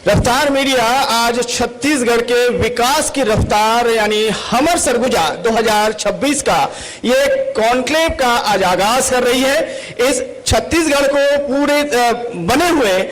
रफ्तार मीडिया आज छत्तीसगढ़ के विकास की रफ्तार यानी हमर सरगुजा 2026 का ये कॉन्क्लेव का आज आगाज कर रही है। इस छत्तीसगढ़ को पूरे बने हुए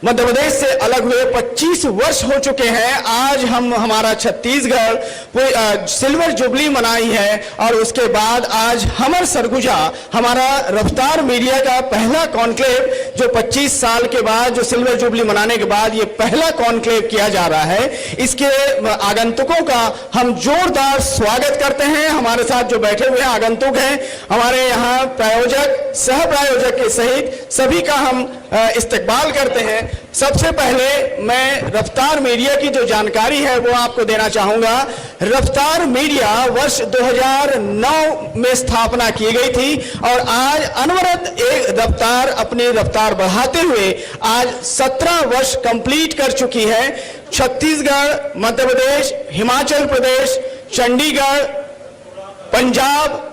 मध्य प्रदेश से अलग हुए 25 वर्ष हो चुके हैं। आज हमारा छत्तीसगढ़ सिल्वर जुबली मनाई है और उसके बाद आज हमर सरगुजा हमारा रफ्तार मीडिया का पहला कॉन्क्लेव जो 25 साल के बाद जो सिल्वर जुबली मनाने के बाद ये पहला कॉन्क्लेव किया जा रहा है। इसके आगंतुकों का हम जोरदार स्वागत करते हैं। हमारे साथ जो बैठे हुए आगंतुक हैं, हमारे यहाँ प्रायोजक सह प्रायोजक के सहित सभी का हम इस्तकबाल करते हैं। सबसे पहले मैं रफ्तार मीडिया की जो जानकारी है वो आपको देना चाहूंगा। रफ्तार मीडिया वर्ष 2009 में स्थापना की गई थी और आज अनवरत एक रफ्तार अपनी रफ्तार बढ़ाते हुए आज 17 वर्ष कंप्लीट कर चुकी है। छत्तीसगढ़, मध्य प्रदेश, हिमाचल प्रदेश, चंडीगढ़, पंजाब,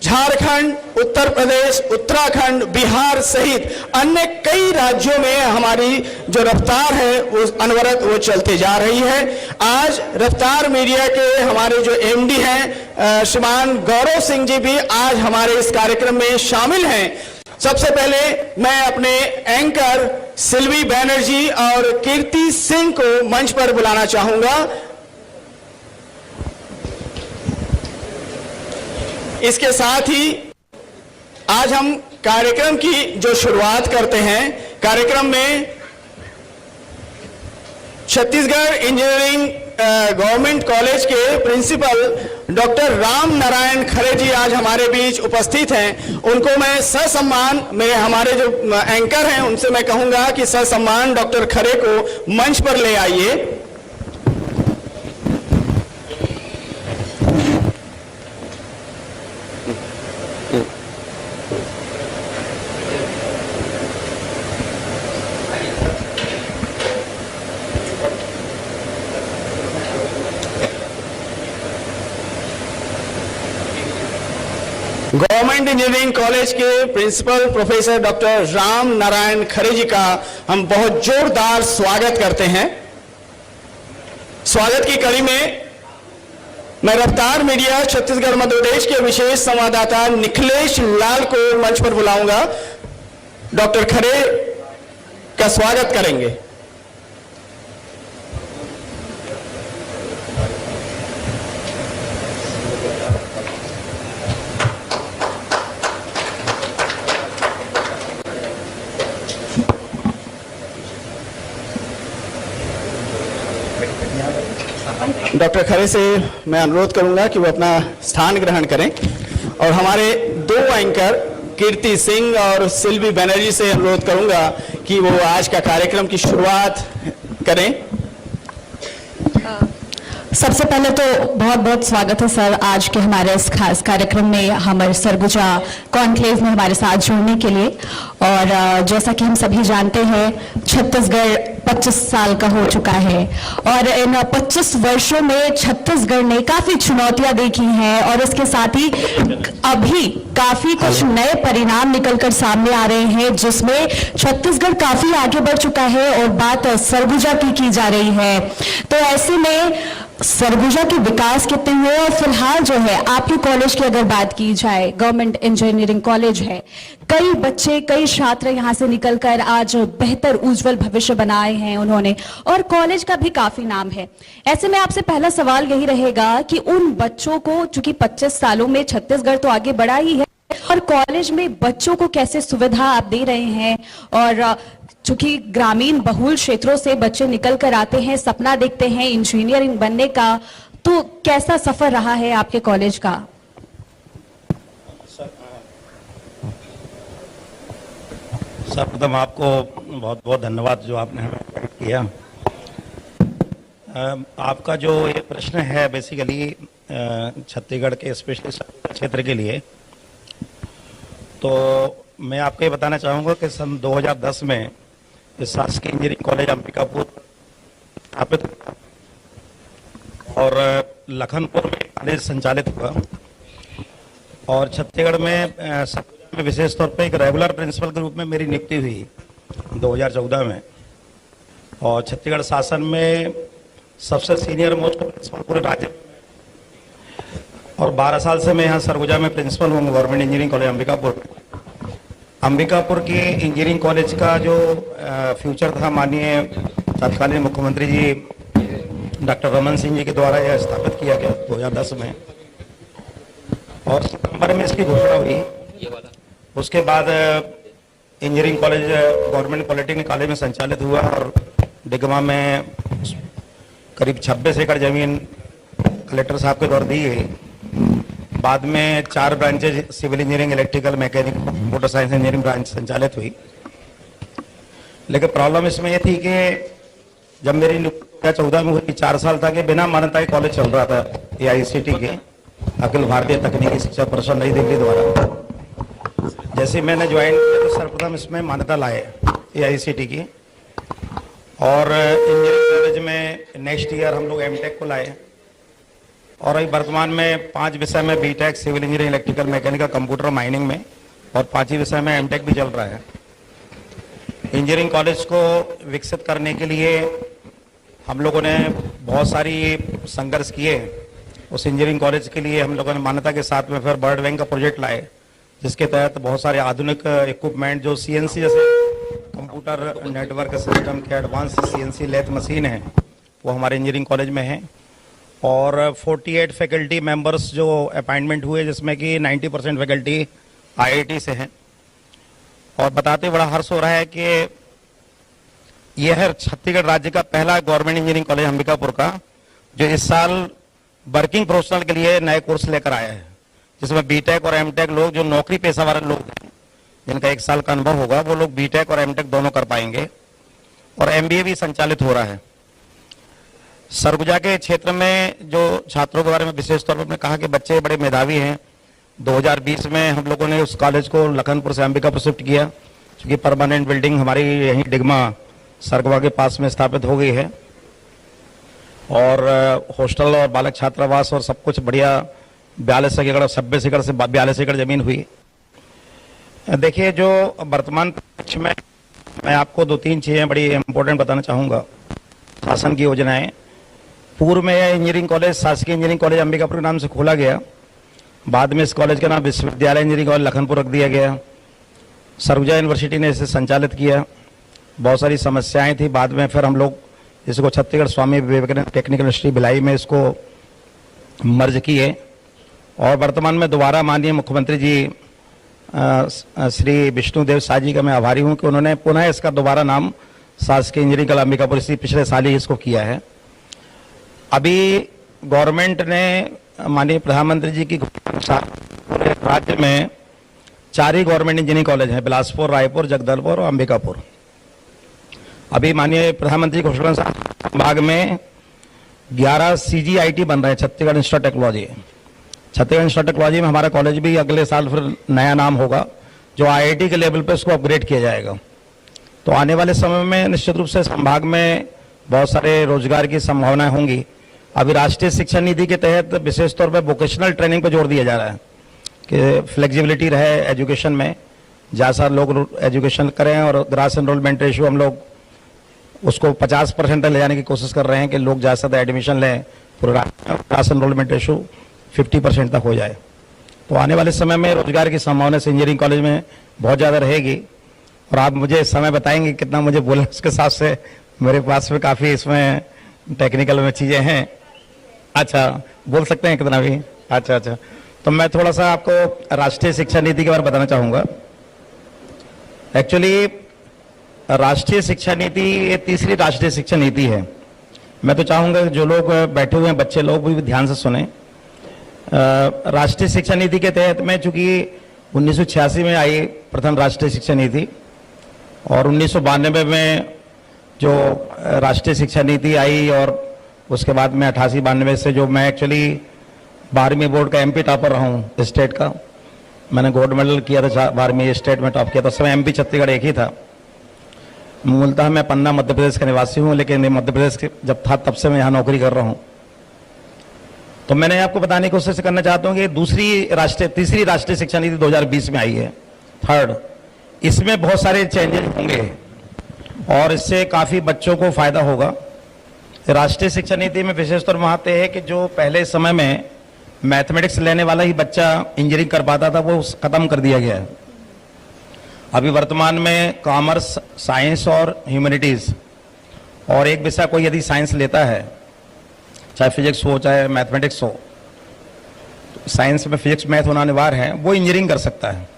झारखंड, उत्तर प्रदेश, उत्तराखंड, बिहार सहित अन्य कई राज्यों में हमारी जो रफ्तार है वो अनवरत वो चलते जा रही है। आज रफ्तार मीडिया के हमारे जो एमडी हैं श्रीमान गौरव सिंह जी भी आज हमारे इस कार्यक्रम में शामिल हैं। सबसे पहले मैं अपने एंकर सिल्वी बैनर्जी और कीर्ति सिंह को मंच पर बुलाना चाहूंगा। इसके साथ ही आज हम कार्यक्रम की जो शुरुआत करते हैं, कार्यक्रम में छत्तीसगढ़ इंजीनियरिंग गवर्नमेंट कॉलेज के प्रिंसिपल डॉक्टर राम नारायण खरे जी आज हमारे बीच उपस्थित हैं। उनको मैं ससम्मान हमारे जो एंकर हैं उनसे मैं कहूंगा कि ससम्मान डॉक्टर खरे को मंच पर ले आइए। गवर्नमेंट इंजीनियरिंग कॉलेज के principal professor doctor Ram Narayan Khare ji का हम बहुत जोरदार स्वागत करते हैं। स्वागत की कड़ी में मैं रफ्तार मीडिया छत्तीसगढ़ मध्य प्रदेश के विशेष संवाददाता निखिलेश लाल को मंच पर बुलाऊंगा। डॉक्टर खरे का स्वागत करेंगे। डॉक्टर खरे से मैं अनुरोध करूंगा कि वो अपना स्थान ग्रहण करें और हमारे दो एंकर कीर्ति सिंह और सिल्वी बैनर्जी से अनुरोध करूंगा कि वो आज का कार्यक्रम की शुरुआत करें। सबसे पहले तो बहुत बहुत स्वागत है सर आज के हमारे इस खास कार्यक्रम में हमर सरगुजा कॉन्क्लेव में हमारे साथ जुड़ने के लिए। और जैसा कि हम सभी जानते हैं छत्तीसगढ़ 25 साल का हो चुका है और इन 25 वर्षों में छत्तीसगढ़ ने काफी चुनौतियां देखी हैं और इसके साथ ही अभी काफी कुछ नए परिणाम निकलकर सामने आ रहे हैं जिसमें छत्तीसगढ़ काफी आगे बढ़ चुका है और बात सरगुजा की जा रही है। तो ऐसे में सरगुजा के विकास कितने हुए और फिलहाल जो है आपके कॉलेज की अगर बात की जाए, गवर्नमेंट इंजीनियरिंग कॉलेज है, कई बच्चे कई छात्र यहाँ से निकलकर आज बेहतर उज्जवल भविष्य बनाए हैं उन्होंने और कॉलेज का भी काफी नाम है। ऐसे में आपसे पहला सवाल यही रहेगा कि उन बच्चों को, चूंकि 25 सालों में छत्तीसगढ़ तो आगे बढ़ा ही है, और कॉलेज में बच्चों को कैसे सुविधा आप दे रहे हैं और चूंकि ग्रामीण बहुल क्षेत्रों से बच्चे निकल कर आते हैं, सपना देखते हैं इंजीनियरिंग बनने का, तो कैसा सफर रहा है आपके कॉलेज का? सर्वप्रथम आपको बहुत बहुत धन्यवाद जो आपने हमें किया। आपका जो ये प्रश्न है बेसिकली छत्तीसगढ़ के स्पेशली क्षेत्र के लिए, तो मैं आपको ये बताना चाहूँगा कि सन 2010 में शासकीय इंजीनियरिंग कॉलेज अंबिकापुर स्थापित और लखनपुर में कॉलेज संचालित हुआ और छत्तीसगढ़ में विशेष तौर पे एक रेगुलर प्रिंसिपल के रूप में मेरी नियुक्ति हुई 2014 में। और छत्तीसगढ़ शासन में सबसे सीनियर मोस्ट प्रिंसिपल पूरे राज्य में। और 12 साल से मैं यहाँ सरगुजा में प्रिंसिपल हूँ government engineering college Ambikapur. Ambikapur की इंजीनियरिंग कॉलेज का जो फ्यूचर था, माननीय तत्कालीन मुख्यमंत्री जी डॉक्टर रमन सिंह जी के द्वारा यह स्थापित किया गया 2010 में, और सितंबर में इसकी घोषणा हुई। उसके बाद engineering college government polytechnic college में संचालित हुआ और डिगमा में करीब 26 एकड़ जमीन कलेक्टर साहब के द्वारा दी गई। बाद में 4 branches civil engineering, electrical, mechanic, motor science engineering branch संचालित हुई। लेकिन प्रॉब्लम इसमें यह थी कि जब मेरी 2014 में हुई, 4 साल तक बिना मान्यता के कॉलेज चल रहा था AICTE के, अखिल भारतीय तकनीकी शिक्षा परिषद नई दिल्ली द्वारा। जैसे मैंने ज्वाइन किया तो सर्वप्रथम इसमें मान्यता लाए AICTE की, और इंजीनियरिंग कॉलेज में नेक्स्ट ईयर हम लोग MTech को लाए। और अभी वर्तमान में 5 विषय में BTech, civil engineering, electrical, mechanical, computer, mining में, और 5 विषय में MTech भी चल रहा है। इंजीनियरिंग कॉलेज को विकसित करने के लिए हम लोगों ने बहुत सारी संघर्ष किए। उस इंजीनियरिंग कॉलेज के लिए हम लोगों ने मान्यता के साथ में फिर बर्ड बैंक का प्रोजेक्ट लाए, जिसके तहत बहुत सारे आधुनिक इक्विपमेंट जो CNC जैसे कंप्यूटर नेटवर्क सिस्टम के एडवांस CNC लेथ मशीन है, वो हमारे इंजीनियरिंग कॉलेज में है। और 48 फैकल्टी मेंबर्स जो अपॉइंटमेंट हुए, जिसमें कि 90% फैकल्टी IIT से हैं। और बताते बड़ा हर्ष हो रहा है कि यह है छत्तीसगढ़ राज्य का पहला गवर्नमेंट इंजीनियरिंग कॉलेज अंबिकापुर का, जो इस साल वर्किंग प्रोफेशनल के लिए नए कोर्स लेकर आया है, जिसमें BTech और MTech लोग, जो नौकरी पेशा वाले लोग हैं, जिनका 1 साल का अनुभव होगा, वो लोग BTech और MTech दोनों कर पाएंगे। और MBA भी संचालित हो रहा है। सरगुजा के क्षेत्र में जो छात्रों के बारे में विशेष तौर पर आपने कहा कि बच्चे बड़े मेधावी हैं। 2020 में हम लोगों ने उस कॉलेज को लखनपुर से अंबिकापुर शिफ्ट किया, क्योंकि परमानेंट बिल्डिंग हमारी यहीं डिगमा सरगुजा के पास में स्थापित हो गई है, और हॉस्टल और बालक छात्रावास और सब कुछ बढ़िया। 42 एकड़ 26 एकड़ से 42 एकड़ जमीन हुई। देखिए, जो वर्तमान पक्ष में मैं आपको 2-3 चीजें बड़ी इंपॉर्टेंट बताना चाहूंगा। शासन की योजनाएं, पूर्व में यह इंजीनियरिंग कॉलेज शासकीय इंजीनियरिंग कॉलेज अंबिकापुर के नाम से खोला गया। बाद में इस कॉलेज का नाम विश्वविद्यालय इंजीनियरिंग कॉलेज लखनपुर रख दिया गया। सरगुजा यूनिवर्सिटी ने इसे संचालित किया। बहुत सारी समस्याएं थी। बाद में फिर हम लोग इसको छत्तीसगढ़ स्वामी विवेकानंद टेक्निकल यूनिवर्सिटी भिलाई में इसको मर्ज किए। और वर्तमान में दोबारा माननीय मुख्यमंत्री जी श्री विष्णुदेव शाह जी का मैं आभारी हूं कि उन्होंने पुनः इसका दोबारा नाम शासकीय इंजीनियरिंग कॉलेज अंबिकापुर इसी पिछले साल ही इसको किया है। अभी गवर्नमेंट ने माननीय प्रधानमंत्री जी की अनुसार पूरे राज्य में 4 ही गवर्नमेंट इंजीनियरिंग कॉलेज हैं, बिलासपुर, रायपुर, जगदलपुर और अंबिकापुर। अभी माननीय प्रधानमंत्री घोषणा संभाग में 11 CGIT बन रहे हैं, Chhattisgarh institute of technology. Chhattisgarh institute of technology में हमारा कॉलेज भी अगले साल फिर नया नाम होगा, जो IIT के लेवल पे उसको अपग्रेड किया जाएगा। तो आने वाले समय में निश्चित रूप से संभाग में बहुत सारे रोजगार की संभावनाएं होंगी। अभी राष्ट्रीय शिक्षा नीति के तहत विशेष तौर पर वोकेशनल ट्रेनिंग पर जोर दिया जा रहा है कि फ्लेक्सिबिलिटी रहे एजुकेशन में, ज़्यादा सारे लोग एजुकेशन करें। और ग्रास एनरोलमेंट रेशियो हम लोग उसको 50% ले जाने की कोशिश कर रहे हैं कि लोग ज़्यादा से ज़्यादा एडमिशन लें, पूरा ग्रास एनरोलमेंट रेशियो 50% तक हो जाए। तो आने वाले समय में रोजगार की संभावना से इंजीनियरिंग कॉलेज में बहुत ज़्यादा रहेगी। और आप मुझे समय बताएंगे कितना मुझे बोलना, उसके हिसाब से मेरे पास में काफ़ी इसमें टेक्निकल में चीज़ें हैं। अच्छा, बोल सकते हैं कितना भी? अच्छा। तो मैं थोड़ा सा आपको राष्ट्रीय शिक्षा नीति के बारे में बताना चाहूँगा। एक्चुअली राष्ट्रीय शिक्षा नीति ये 3री राष्ट्रीय शिक्षा नीति है। मैं तो चाहूँगा जो लोग बैठे हुए हैं बच्चे लोग भी ध्यान से सुने। राष्ट्रीय शिक्षा नीति के तहत में, चूंकि 1986 में आई प्रथम राष्ट्रीय शिक्षा नीति, और 1992 में जो राष्ट्रीय शिक्षा नीति आई, और उसके बाद में 88-92 से जो मैं एक्चुअली 12वीं बोर्ड का MP टॉपर रहा हूँ स्टेट का। मैंने गोल्ड मेडल किया था 12वीं स्टेट में टॉप किया था। उस समय MP छत्तीसगढ़ एक ही था। मूलतः मैं पन्ना मध्य प्रदेश का निवासी हूँ, लेकिन मध्य प्रदेश जब था तब से मैं यहाँ नौकरी कर रहा हूँ। तो मैंने आपको बताने की कोशिश करना चाहता हूँ कि 3री राष्ट्रीय शिक्षा नीति 2020 में आई है, 3rd। इसमें बहुत सारे चेंजेस होंगे। और इससे काफ़ी बच्चों को फायदा होगा। राष्ट्रीय शिक्षा नीति में विशेष तौर महत्व है कि जो पहले समय में मैथमेटिक्स लेने वाला ही बच्चा इंजीनियरिंग कर पाता था, वो खत्म कर दिया गया है। अभी वर्तमान में कॉमर्स, साइंस और ह्यूमैनिटीज और एक विषय कोई यदि साइंस लेता है, चाहे फिजिक्स हो चाहे मैथमेटिक्स हो, तो साइंस में फिजिक्स मैथ होना अनिवार्य है, वो इंजीनियरिंग कर सकता है।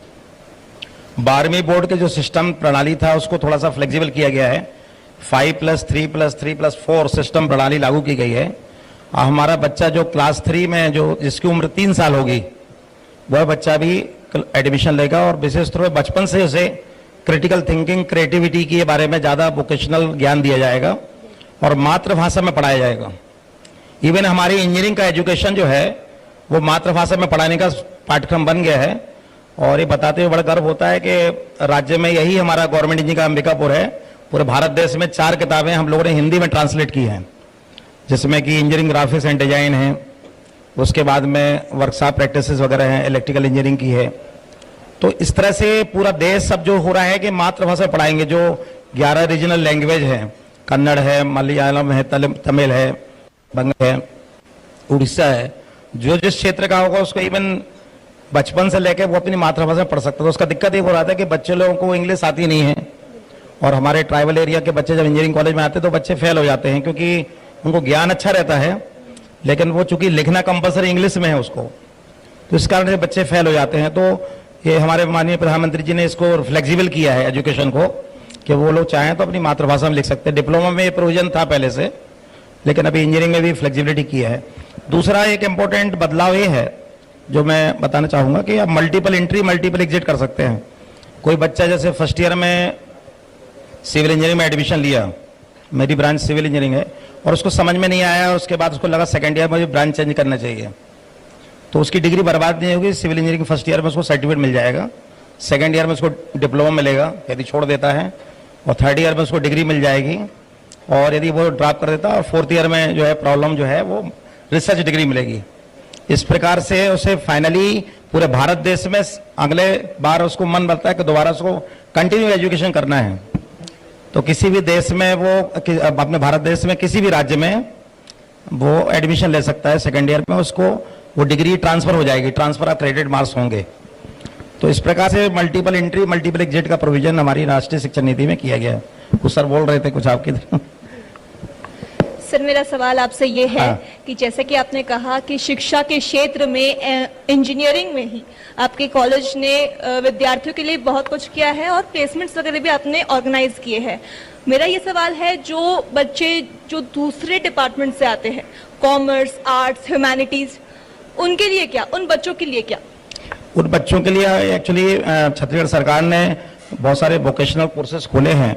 12वीं बोर्ड के जो सिस्टम प्रणाली था उसको थोड़ा सा फ्लेक्सिबल किया गया है। 5+3+3+4 सिस्टम प्रणाली लागू की गई है। हमारा बच्चा जो क्लास 3 में जो जिसकी उम्र 3 साल होगी, वह बच्चा भी एडमिशन लेगा और विशेष तौर पर बचपन से उसे क्रिटिकल थिंकिंग, क्रिएटिविटी के बारे में ज़्यादा वोकेशनल ज्ञान दिया जाएगा और मातृभाषा में पढ़ाया जाएगा। इवन हमारी इंजीनियरिंग का एजुकेशन जो है वो मातृभाषा में पढ़ाने का पाठ्यक्रम बन गया है। और ये बताते हुए बड़ा गर्व होता है कि राज्य में यही हमारा गवर्नमेंट इंजीनियरिंग का अंबिकापुर है। पूरे भारत देश में 4 किताबें हम लोगों ने हिंदी में ट्रांसलेट की हैं, जिसमें कि इंजीनियरिंग ग्राफिक्स एंड डिजाइन है, उसके बाद में वर्कशॉप प्रैक्टिसेस वगैरह हैं, इलेक्ट्रिकल इंजीनियरिंग की है। तो इस तरह से पूरा देश सब जो हो रहा है कि मातृभाषा पढ़ाएंगे। जो 11 रीजनल लैंग्वेज है, कन्नड़ है, मलयालम है, तमिल है, बंगाल है, उड़ीसा है, जो जिस क्षेत्र का होगा उसको इवन बचपन से लेकर वो अपनी मातृभाषा पढ़ सकता है। तो उसका दिक्कत ये हो रहा था कि बच्चे लोगों को इंग्लिश आती नहीं है और हमारे ट्राइबल एरिया के बच्चे जब इंजीनियरिंग कॉलेज में आते हैं तो बच्चे फेल हो जाते हैं, क्योंकि उनको ज्ञान अच्छा रहता है लेकिन वो चूंकि लिखना कंपलसरी इंग्लिश में है उसको, तो इस कारण से बच्चे फेल हो जाते हैं। तो ये हमारे माननीय प्रधानमंत्री जी ने इसको फ्लेक्सिबल किया है एजुकेशन को, कि वो लोग चाहें तो अपनी मातृभाषा में लिख सकते हैं। डिप्लोमा में ये प्रोविजन था पहले से, लेकिन अभी इंजीनियरिंग में भी फ्लेक्सिबिलिटी किया है। दूसरा एक इम्पोर्टेंट बदलाव ये है जो मैं बताना चाहूँगा कि आप मल्टीपल एंट्री, मल्टीपल एग्जिट कर सकते हैं। कोई बच्चा जैसे फर्स्ट ईयर में सिविल इंजीनियरिंग में एडमिशन लिया, मेरी ब्रांच सिविल इंजीनियरिंग है, और उसको समझ में नहीं आया, उसके बाद उसको लगा सेकंड ईयर में मुझे ब्रांच चेंज करना चाहिए, तो उसकी डिग्री बर्बाद नहीं होगी। सिविल इंजीनियरिंग फर्स्ट ईयर में उसको सर्टिफिकेट मिल जाएगा, सेकंड ईयर में उसको डिप्लोमा मिलेगा यदि छोड़ देता है, और थर्ड ईयर में उसको डिग्री मिल जाएगी, और यदि वो ड्रॉप कर देता है और फोर्थ ईयर में जो है प्रॉब्लम जो है वो रिसर्च डिग्री मिलेगी। इस प्रकार से उसे फाइनली पूरे भारत देश में अगले बार उसको मन बनता है कि दोबारा उसको कंटिन्यू एजुकेशन करना है, तो किसी भी देश में वो अपने भारत देश में किसी भी राज्य में वो एडमिशन ले सकता है। सेकेंड ईयर में उसको वो डिग्री ट्रांसफर हो जाएगी, ट्रांसफर ऑफ क्रेडिट मार्क्स होंगे। तो इस प्रकार से मल्टीपल एंट्री, मल्टीपल एग्जिट का प्रोविजन हमारी राष्ट्रीय शिक्षा नीति में किया गया है। कुछ सर बोल रहे थे कुछ आपकी सर मेरा सवाल आपसे ये है कि जैसे कि आपने कहा कि शिक्षा के क्षेत्र में, इंजीनियरिंग में ही आपके कॉलेज ने विद्यार्थियों के लिए बहुत कुछ किया है और प्लेसमेंट्स वगैरह भी आपने ऑर्गेनाइज किए हैं। मेरा ये सवाल है, जो बच्चे जो दूसरे डिपार्टमेंट से आते हैं, कॉमर्स, आर्ट्स, ह्यूमैनिटीज, उनके लिए क्या, उन बच्चों के लिए क्या? उन बच्चों के लिए एक्चुअली छत्तीसगढ़ सरकार ने बहुत सारे वोकेशनल कोर्सेज खोले हैं,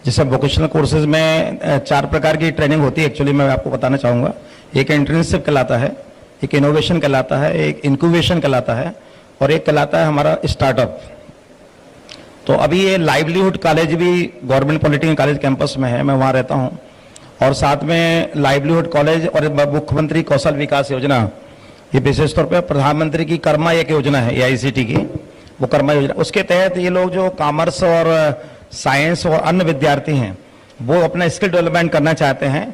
जिससे वोकेशनल कोर्सेज में 4 प्रकार की ट्रेनिंग होती है। एक्चुअली मैं आपको बताना चाहूँगा, एक इंटर्नशिप कहलाता है, एक इनोवेशन कहलाता है, एक इंक्यूबेशन कहलाता है, और एक कहलाता है हमारा स्टार्टअप। तो अभी ये लाइवलीहुड कॉलेज भी गवर्नमेंट पॉलिटेक्निक कॉलेज कैंपस में है, मैं वहाँ रहता हूँ, और साथ में लाइवलीहुड कॉलेज और मुख्यमंत्री कौशल विकास योजना, ये विशेष तौर पर प्रधानमंत्री की कर्मा एक योजना है AICT की, वो कर्मा योजना, उसके तहत ये लोग जो कॉमर्स और साइंस और अन्य विद्यार्थी हैं वो अपना स्किल डेवलपमेंट करना चाहते हैं।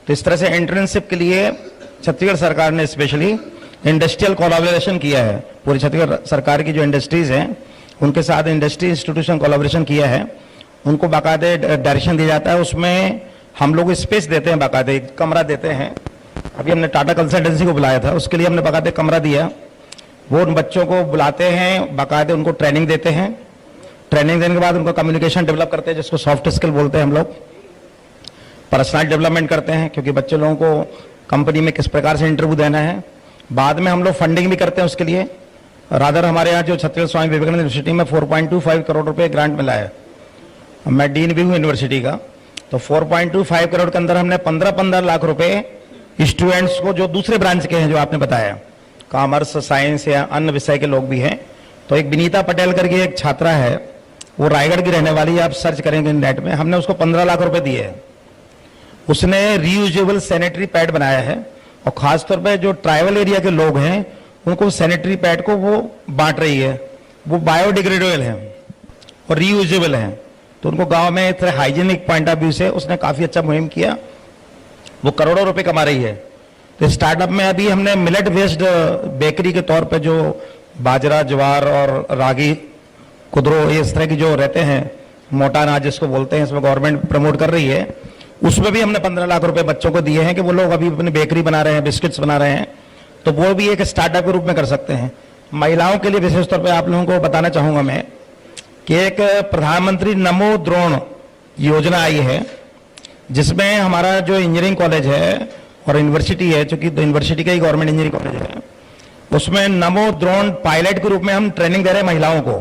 तो इस तरह से इंटर्नशिप के लिए छत्तीसगढ़ सरकार ने स्पेशली इंडस्ट्रियल कोलैबोरेशन किया है। पूरी छत्तीसगढ़ सरकार की जो इंडस्ट्रीज हैं उनके साथ इंडस्ट्री इंस्टीट्यूशन कोलैबोरेशन किया है। उनको बाकायदे डायरेक्शन दिया जाता है, उसमें हम लोग स्पेस देते हैं, बाकायदे कमरा देते हैं। अभी हमने टाटा कंसल्टेंसी को बुलाया था, उसके लिए हमने बाकायदे कमरा दिया। वो उन बच्चों को बुलाते हैं, बाकायदे उनको ट्रेनिंग देते हैं। ट्रेनिंग देने के बाद उनको कम्युनिकेशन डेवलप करते हैं, जिसको सॉफ्ट स्किल बोलते हैं हम लोग। पर्सनल डेवलपमेंट करते हैं, क्योंकि बच्चे लोगों को कंपनी में किस प्रकार से इंटरव्यू देना है। बाद में हम लोग फंडिंग भी करते हैं उसके लिए। रादर हमारे यहाँ जो छत्तीसगढ़ स्वामी विवेकानंद यूनिवर्सिटी में 4.25 करोड़ रुपए ग्रांट मिला है। मैं डीन भी हूँ यूनिवर्सिटी का, तो 4.25 करोड़ के अंदर हमने 15-15 लाख रुपए स्टूडेंट्स को, जो दूसरे ब्रांच के हैं, जो आपने बताया कॉमर्स, साइंस या अन्य विषय के लोग भी हैं। तो एक विनीता पटेल करके एक छात्रा है, वो रायगढ़ की रहने वाली है, आप सर्च करेंगे नेट में, हमने उसको 15 लाख रुपए दिए हैं। उसने रीयूजेबल सैनिटरी पैड बनाया है, और खासतौर पे जो ट्राइबल एरिया के लोग हैं उनको सैनिटरी पैड को वो बांट रही है। वो बायोडिग्रेडेबल है और रीयूजेबल है, तो तो उनको गांव में इतने हाइजीनिक पॉइंट ऑफ व्यू से उसने काफी अच्छा मुहिम किया, वो करोड़ों रुपए कमा रही है। तो स्टार्टअप में अभी हमने मिलेट बेस्ड बेकरी के तौर पे जो बाजरा, ज्वार और रागी, कुदरो, इस तरह की जो रहते हैं मोटा अनाज जिसको बोलते हैं, इसमें गवर्नमेंट प्रमोट कर रही है। उसमें भी हमने 15 लाख रुपए बच्चों को दिए हैं कि वो लोग अभी अपनी बेकरी बना रहे हैं, बिस्किट्स बना रहे हैं, तो वो भी एक स्टार्टअप के रूप में कर सकते हैं। महिलाओं के लिए विशेष तौर पे आप लोगों को बताना चाहूंगा मैं कि एक प्रधानमंत्री नमो ड्रोन योजना आई है, जिसमें हमारा जो इंजीनियरिंग कॉलेज है और यूनिवर्सिटी है, चूंकि यूनिवर्सिटी का ही गवर्नमेंट इंजीनियरिंग कॉलेज है, उसमें नमो ड्रोन पायलट के रूप में हम ट्रेनिंग दे रहे हैं महिलाओं को।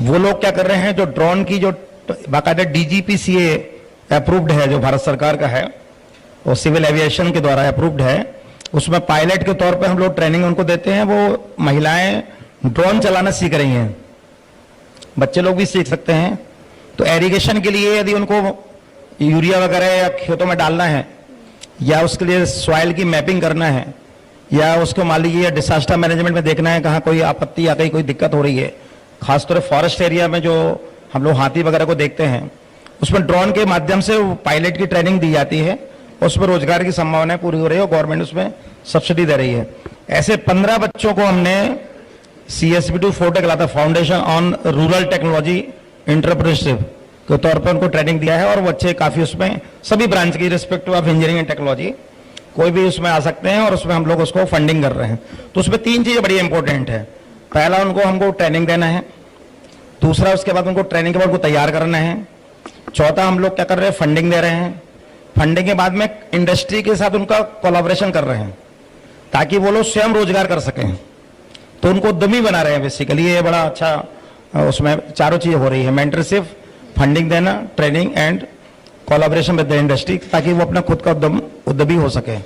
वो लोग क्या कर रहे हैं, जो ड्रोन की जो बाकायदा DGPCA अप्रूव्ड है, जो भारत सरकार का है और सिविल एविएशन के द्वारा अप्रूव्ड है, उसमें पायलट के तौर पे हम लोग ट्रेनिंग उनको देते हैं। वो महिलाएं ड्रोन चलाना सीख रही हैं, बच्चे लोग भी सीख सकते हैं। तो एरिगेशन के लिए यदि उनको यूरिया वगैरह या खेतों में डालना है, या उसके लिए सॉइल की मैपिंग करना है, या उसको मान लीजिए डिजास्टर मैनेजमेंट में देखना है कहाँ कोई आपत्ति आ गई, कोई दिक्कत हो रही है, खासतौर फॉरेस्ट एरिया में जो हम लोग हाथी वगैरह को देखते हैं, उसमें ड्रोन के माध्यम से पायलट की ट्रेनिंग दी जाती है, उसमें रोजगार की संभावनाएं पूरी हो रही है और गवर्नमेंट उसमें सब्सिडी दे रही है। ऐसे 15 बच्चों को हमने CSB2 फोर्टे कहलाता foundation on rural technology entrepreneurship के तौर पर उनको ट्रेनिंग दिया है, और वो बच्चे काफी उसमें सभी ब्रांच की respective of engineering and technology कोई भी उसमें आ सकते हैं, और उसमें हम लोग उसको फंडिंग कर रहे हैं। तो उसमें 3 चीजें बड़ी इंपॉर्टेंट है। पहला, उनको हमको ट्रेनिंग देना है। दूसरा, उसके बाद उनको ट्रेनिंग के बाद उनको तैयार करना है। चौथा, हम लोग क्या कर रहे हैं, फंडिंग दे रहे हैं। फंडिंग के बाद में इंडस्ट्री के साथ उनका कोलैबोरेशन कर रहे हैं ताकि वो लोग स्वयं रोजगार कर सकें, तो उनको उद्यमी बना रहे हैं। बेसिकली ये बड़ा अच्छा उसमें चारों चीजें हो रही है, मेंटरशिप, फंडिंग देना, training and collaboration with the industry, ताकि वो अपना खुद का उद्यमी हो सके।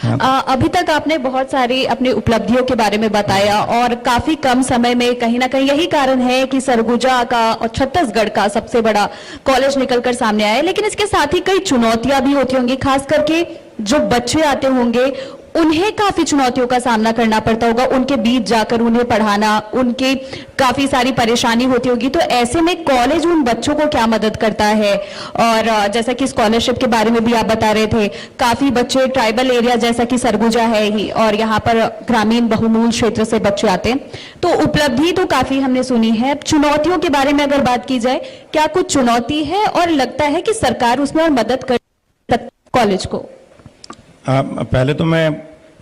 अभी तक आपने बहुत सारी अपनी उपलब्धियों के बारे में बताया, और काफी कम समय में कहीं ना कहीं यही कारण है कि सरगुजा का और छत्तीसगढ़ का सबसे बड़ा कॉलेज निकलकर सामने आया है। लेकिन इसके साथ ही कई चुनौतियां भी होती होंगी, खास करके जो बच्चे आते होंगे उन्हें काफी चुनौतियों का सामना करना पड़ता होगा, उनके बीच जाकर उन्हें पढ़ाना, उनके काफी सारी परेशानी होती होगी। तो ऐसे में कॉलेज उन बच्चों को क्या मदद करता है? और जैसा कि स्कॉलरशिप के बारे में भी आप बता रहे थे, काफी बच्चे ट्राइबल एरिया जैसा कि सरगुजा है ही, और यहाँ पर ग्रामीण बहुमूल क्षेत्र से बच्चे आते हैं, तो उपलब्धि तो काफी हमने सुनी है। चुनौतियों के बारे में अगर बात की जाए, क्या कुछ चुनौती है और लगता है कि सरकार उसमें और मदद कर कॉलेज को? पहले तो मैं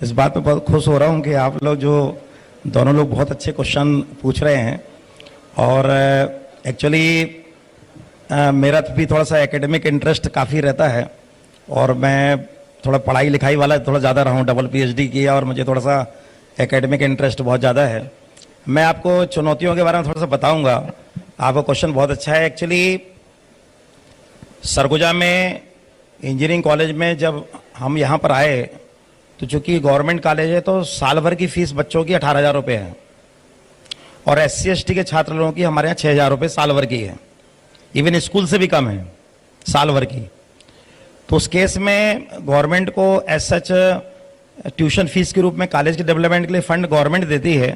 इस बात पे बहुत खुश हो रहा हूं कि आप लोग जो दोनों लोग बहुत अच्छे क्वेश्चन पूछ रहे हैं, और एक्चुअली मेरा भी थोड़ा सा एकेडमिक इंटरेस्ट काफ़ी रहता है, और मैं थोड़ा पढ़ाई लिखाई वाला थोड़ा ज़्यादा रहा हूँ, डबल PhD किया, और मुझे थोड़ा सा एकेडमिक इंटरेस्ट बहुत ज़्यादा है। मैं आपको चुनौतियों के बारे में थोड़ा सा बताऊँगा। आपका क्वेश्चन बहुत अच्छा है। एक्चुअली सरगुजा में इंजीनियरिंग कॉलेज में जब हम यहाँ पर आए, तो चूंकि गवर्नमेंट कॉलेज है तो साल भर की फीस बच्चों की 18,000 रुपये है, और SC ST के छात्र लोगों की हमारे यहाँ 6,000 रुपये साल भर की है। इवन स्कूल से भी कम है साल भर की। तो उस केस में गवर्नमेंट को एज सच ट्यूशन फीस के रूप में कॉलेज के डेवलपमेंट के लिए फंड गवर्नमेंट देती है।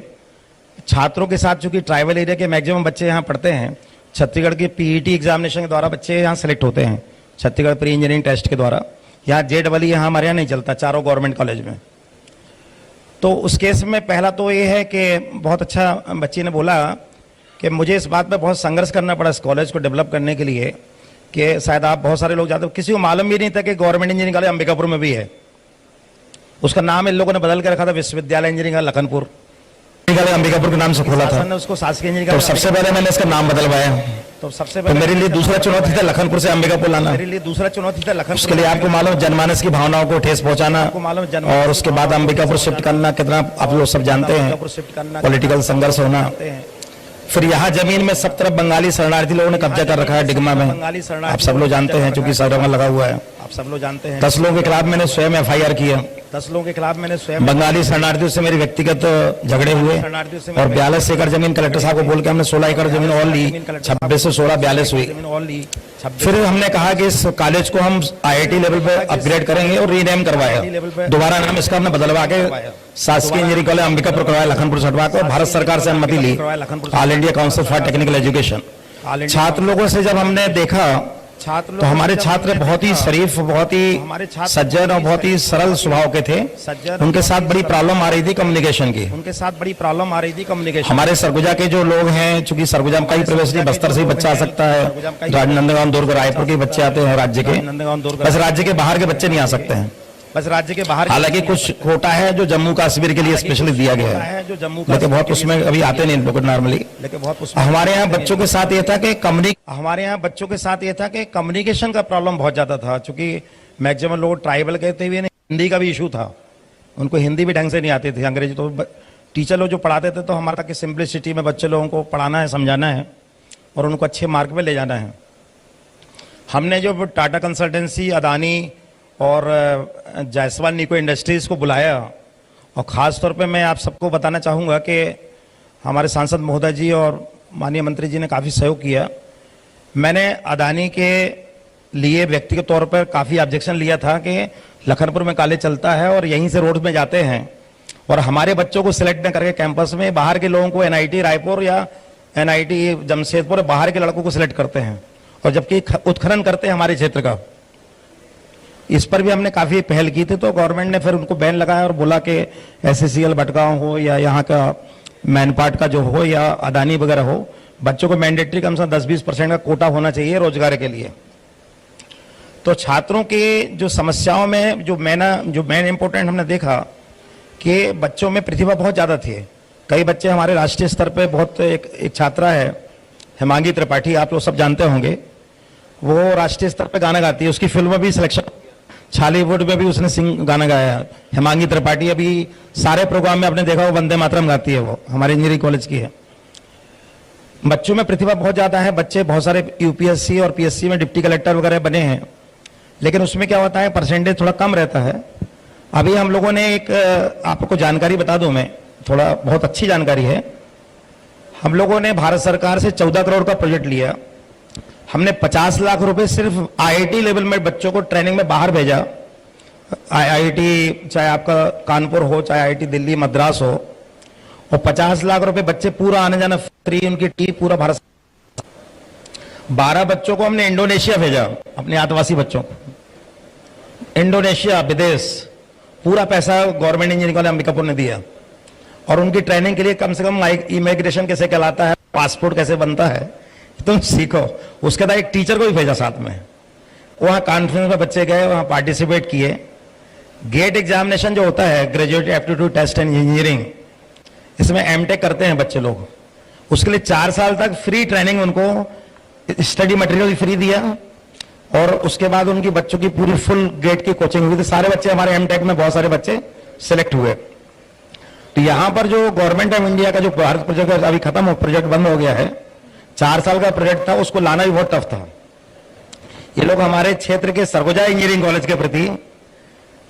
छात्रों के साथ चूंकि ट्राइबल एरिया के मैक्सिमम बच्चे यहाँ पढ़ते हैं, छत्तीसगढ़ के PET एग्जामिनेशन के द्वारा बच्चे यहाँ सेलेक्ट होते हैं, छत्तीसगढ़ प्री इंजीनियरिंग टेस्ट के द्वारा। यहाँ JEE यहाँ हमारे यहाँ नहीं चलता, चारों गवर्नमेंट कॉलेज में। तो उस केस में पहला तो ये है कि बहुत अच्छा बच्ची ने बोला कि मुझे इस बात पे बहुत संघर्ष करना पड़ा इस कॉलेज को डेवलप करने के लिए, कि शायद आप बहुत सारे लोग जानते हो, किसी को मालूम भी नहीं था कि गवर्नमेंट इंजीनियरिंग कॉलेज अंबिकापुर में भी है। उसका नाम इन लोगों ने बदल के रखा था विश्वविद्यालय इंजीनियरिंग लखनपुर। अंबिकापुर के नाम से खोला था, उसको शासकीय इंजीनियरिंग। तो सबसे पहले मैंने इसका नाम बदलवाया। तो सबसे पहले मेरे लिए दूसरा चुनौती था लखनपुर से अंबिकापुर लाना। मेरे लिए दूसरा चुनौती था लखनपुर। उसके लिए आपको मालूम जनमानस की भावनाओं को ठेस पहुंचाना, और उसके बाद अंबिकापुर शिफ्ट करना, कितना आप लोग सब जानते हैं, पॉलिटिकल संघर्ष होना। फिर यहाँ जमीन में सब तरफ बंगाली शरणार्थी लोगों ने कब्जा कर रखा है डिगमा में, आप सब लोग जानते हैं, चूंकि सरगमा लगा हुआ है, आप सब लोग जानते हैं। 10 लोगों के खिलाफ मैंने स्वयं FIR किया। 10 लोगों के खिलाफ मैंने स्वयं बंगाली शरणार्थियों से मेरे व्यक्तिगत झगड़े हुए, और 42 एकड़ जमीन कलेक्टर साहब को बोल के हमने 16 एकड़ जमीन और ली, 26 से 16 42 हुई। फिर हमने कहा कि इस कॉलेज को हम IIT लेवल पे अपग्रेड करेंगे और रीनेम करवाया, दोबारा नाम इसका हमने बदलवा के शासकीय इंजीनियरिंग कॉलेज अंबिकापुर करवाया, लखनपुर से हटवा कर भारत सरकार से अनुमति ली, all India council for technical education. छात्र लोगों से जब हमने देखा तो हमारे छात्र बहुत ही शरीफ, बहुत ही सज्जन और बहुत ही सरल स्वभाव के थे। उनके साथ बड़ी प्रॉब्लम आ रही थी कम्युनिकेशन की। हमारे सरगुजा के जो लोग हैं, चूंकि सरगुजा में कई प्रवेश नहीं, बस्तर से ही बच्चा आ सकता है, नंदगांव, दुर्ग, रायपुर के बच्चे आते हैं राज्य के, बस राज्य के बाहर के बच्चे नहीं आ सकते हैं। हालांकि कुछ कोटा है जो जम्मू कश्मीर के लिए स्पेशली दिया गया है, लेकिन बहुत उसमें अभी आते नहीं लोग नॉर्मली। हमारे यहाँ बच्चों के साथ ये था कि कम्युनिकेशन का प्रॉब्लम बहुत ज्यादा था, चूंकि मैक्सिमम लोग ट्राइबल कहते हुए हिंदी का भी इशू था, उनको हिंदी भी ढंग से नहीं आती थी, अंग्रेजी तो टीचर लोग जो पढ़ाते थे तो हमारा था कि सिंप्लिसिटी में बच्चे लोगों को पढ़ाना है, समझाना है और उनको अच्छे मार्क पे ले जाना है। हमने जो टाटा कंसल्टेंसी, अदानी और जायसवाल निको इंडस्ट्रीज को बुलाया, और ख़ास तौर पे मैं आप सबको बताना चाहूँगा कि हमारे सांसद महोदय जी और माननीय मंत्री जी ने काफ़ी सहयोग किया। मैंने अदानी के लिए व्यक्तिगत तौर पर काफ़ी ऑब्जेक्शन लिया था कि लखनपुर में कॉलेज चलता है और यहीं से रोड में जाते हैं और हमारे बच्चों को सिलेक्ट न करके कैंपस में बाहर के लोगों को एनआईटी रायपुर या एनआईटी जमशेदपुर बाहर के लड़कों को सिलेक्ट करते हैं, और जबकि उत्खनन करते हैं हमारे क्षेत्र का। इस पर भी हमने काफी पहल की थी, तो गवर्नमेंट ने फिर उनको बैन लगाया और बोला कि एससीसीएल भटगांव हो या यहाँ का मैनपाट का जो हो या अदानी वगैरह हो, बच्चों को मैंडेटरी कम से कम 10-20% का कोटा होना चाहिए रोजगार के लिए। तो छात्रों की जो समस्याओं में जो मेन इंपॉर्टेंट हमने देखा कि बच्चों में प्रतिभा बहुत ज्यादा थी। कई बच्चे हमारे राष्ट्रीय स्तर पे बहुत, एक छात्रा है हेमांगी त्रिपाठी, आप लोग सब जानते होंगे, वो राष्ट्रीय स्तर पे गाना गाती है, उसकी फिल्म में भी सिलेक्शन, छालीवुड में भी उसने गाना गाया। हेमांगी त्रिपाठी अभी सारे प्रोग्राम में आपने देखा वो वंदे मातरम गाती है, वो हमारे इंजीनियरिंग कॉलेज की है। बच्चों में प्रतिभा बहुत ज्यादा है, बच्चे बहुत सारे यूपीएससी और पीएससी में डिप्टी कलेक्टर वगैरह बने हैं, लेकिन उसमें क्या होता है परसेंटेज थोड़ा कम रहता है। अभी हम लोगों ने एक आपको जानकारी बता दूं, मैं थोड़ा बहुत अच्छी जानकारी है। हम लोगों ने भारत सरकार से 14 करोड़ का प्रोजेक्ट लिया, हमने 50 लाख रुपए सिर्फ आईआईटी लेवल में बच्चों को ट्रेनिंग में बाहर भेजा। आईआईटी चाहे आपका कानपुर हो, चाहे आईआईटी दिल्ली मद्रास हो, और 50 लाख रुपए बच्चे पूरा आने जाना फ्री, उनकी टीम पूरा भारत। 12 बच्चों को हमने इंडोनेशिया भेजा, अपने आदिवासी बच्चों को इंडोनेशिया, विदेश, पूरा पैसा गवर्नमेंट इंजीनियरिंग कॉलेज अंबिकापुर ने दिया, और उनकी ट्रेनिंग के लिए कम से कम इमिग्रेशन कैसे कहलाता है, पासपोर्ट कैसे बनता है, तुम सीखो। उसके बाद एक टीचर को भी भेजा साथ में। वहां कॉन्फ्रेंस में बच्चे गए, वहां पार्टिसिपेट किए। गेट एग्जामिनेशन जो होता है, graduate aptitude test and engineering, इसमें एमटेक करते हैं बच्चे लोग, उसके लिए 4 साल तक फ्री ट्रेनिंग, उनको स्टडी मटेरियल फ्री दिया, और उसके बाद उनकी बच्चों की पूरी फुल गेट की कोचिंग हुई थी। सारे बच्चे हमारे एमटेक में बहुत सारे बच्चे सिलेक्ट हुए। तो यहां पर जो गवर्नमेंट ऑफ इंडिया का जो भारत प्रोजेक्ट अभी खत्म हो, प्रोजेक्ट बंद हो गया है, 4 साल का प्रोजेक्ट था, उसको लाना भी बहुत टफ था। ये लोग हमारे क्षेत्र के सरगुजा इंजीनियरिंग कॉलेज के प्रति,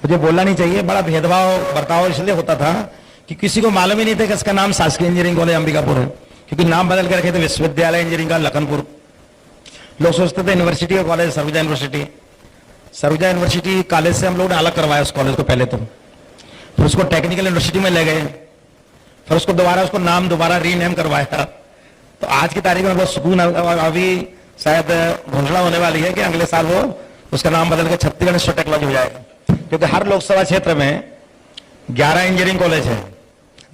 मुझे बोलना नहीं चाहिए, बड़ा भेदभाव बर्ताव इसलिए होता था कि किसी को मालूम ही नहीं था कि इसका नाम शासकीय इंजीनियरिंग कॉलेज अंबिकापुर है, क्योंकि नाम बदल के रखे थे विश्वविद्यालय इंजीनियरिंग का लखनपुर। लोग सोचते थे यूनिवर्सिटी का college Surguja university. Surguja university college से हम लोग ने अलग करवाया उस कॉलेज को पहले, तो फिर उसको टेक्निकल यूनिवर्सिटी में ले गए, फिर उसको नाम दोबारा रीनेम करवाया। तो आज की तारीख में बहुत सुकून, अभी शायद घोषणा होने वाली है कि अगले साल वो उसका नाम बदल के छत्तीसगढ़ इंस्टीट्यूट ऑफ टेक्नोलॉजी हो जाएगा, क्योंकि हर लोकसभा क्षेत्र में 11 इंजीनियरिंग कॉलेज है।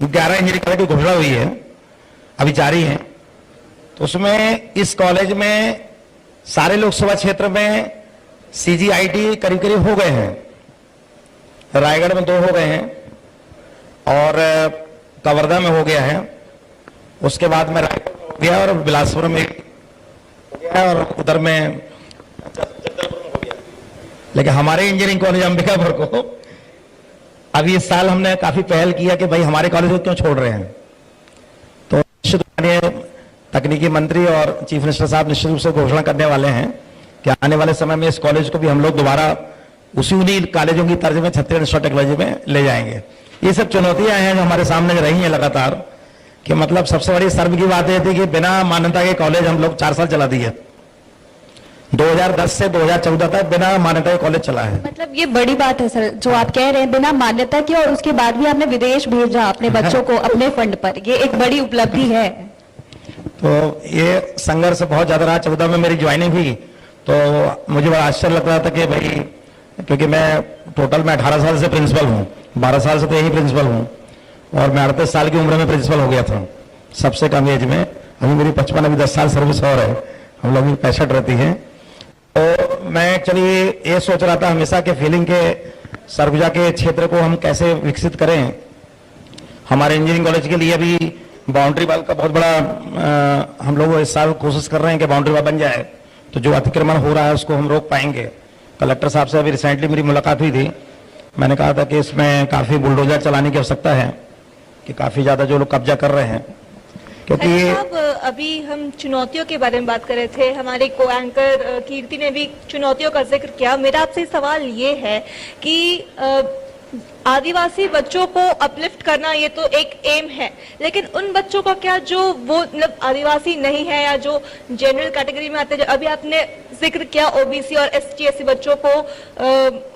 11 इंजीनियरिंग कॉलेज की घोषणा हुई है, अभी जारी है। तो उसमें इस कॉलेज में सारे लोकसभा क्षेत्र में सीजीआईटी करीब करीब हो गए हैं। रायगढ़ में 2 हो गए हैं और कवर्धा में हो गया है, उसके बाद में रायपुर हो गया और बिलासपुर में हो गया और उधर में जगदलपुर में हो गया। लेकिन हमारे इंजीनियरिंग कॉलेज अंबिकापुर को अभी इस साल हमने काफी पहल किया कि भाई हमारे कॉलेज को क्यों छोड़ रहे हैं। तो निश्चित तकनीकी मंत्री और चीफ मिनिस्टर साहब निश्चित रूप से घोषणा करने वाले हैं कि आने वाले समय में इस कॉलेज को भी हम लोग दोबारा उन्हीं कॉलेजों की तर्ज में छत्तीसगढ़ इंस्टीट्यूट ऑफ टेक्नोलॉजी में ले जाएंगे। ये सब चुनौतियां हैं जो हमारे सामने रही हैं लगातार, कि मतलब सबसे बड़ी सर्व की बात यह थी कि बिना मान्यता के कॉलेज हम लोग 4 साल चला दिए। 2010 से 2014 तक बिना मान्यता के कॉलेज चला है। मतलब ये बड़ी बात है सर जो आप कह रहे हैं, बिना मान्यता की, और उसके बाद भी आपने विदेश भेजा अपने बच्चों को अपने फंड पर, ये एक बड़ी उपलब्धि है। तो ये संघर्ष बहुत ज्यादा रहा। 14 में मेरी ज्वाइनिंग हुई तो मुझे बड़ा आश्चर्य लग रहा था कि भाई, क्योंकि मैं टोटल में 18 साल से प्रिंसिपल हूँ, 12 साल से तो यही प्रिंसिपल हूँ, और मैं 38 साल की उम्र में प्रिंसिपल हो गया था, सबसे कम एज में। अभी मेरी 55, अभी 10 साल सर्विस और है, हम लोग की 65 रहती है। तो मैं एक्चुअली ये सोच रहा था हमेशा के फीलिंग के सरगुजा के क्षेत्र को हम कैसे विकसित करें। हमारे इंजीनियरिंग कॉलेज के लिए भी बाउंड्री वाल का बहुत बड़ा हम लोग इस साल कोशिश कर रहे हैं कि बाउंड्री वाल बन जाए, तो जो अतिक्रमण हो रहा है उसको हम रोक पाएंगे। कलेक्टर साहब से अभी रिसेंटली मेरी मुलाकात हुई थी, मैंने कहा था कि इसमें काफी बुलडोजर चलाने की आवश्यकता है, कि काफी ज्यादा जो लोग कब्जा कर रहे हैं, क्योंकि साहब, अभी हम चुनौतियों के बारे में बात कर रहे थे, हमारे को एंकर कीर्ति ने भी चुनौतियों का जिक्र किया। मेरा आपसे सवाल ये है कि आदिवासी बच्चों को अपलिफ्ट करना ये तो एक एम है, लेकिन उन बच्चों का क्या जो वो मतलब आदिवासी नहीं है या जो जनरल कैटेगरी में आते हैं, अभी आपने जिक्र किया ओबीसी और एसटी एससी बच्चों को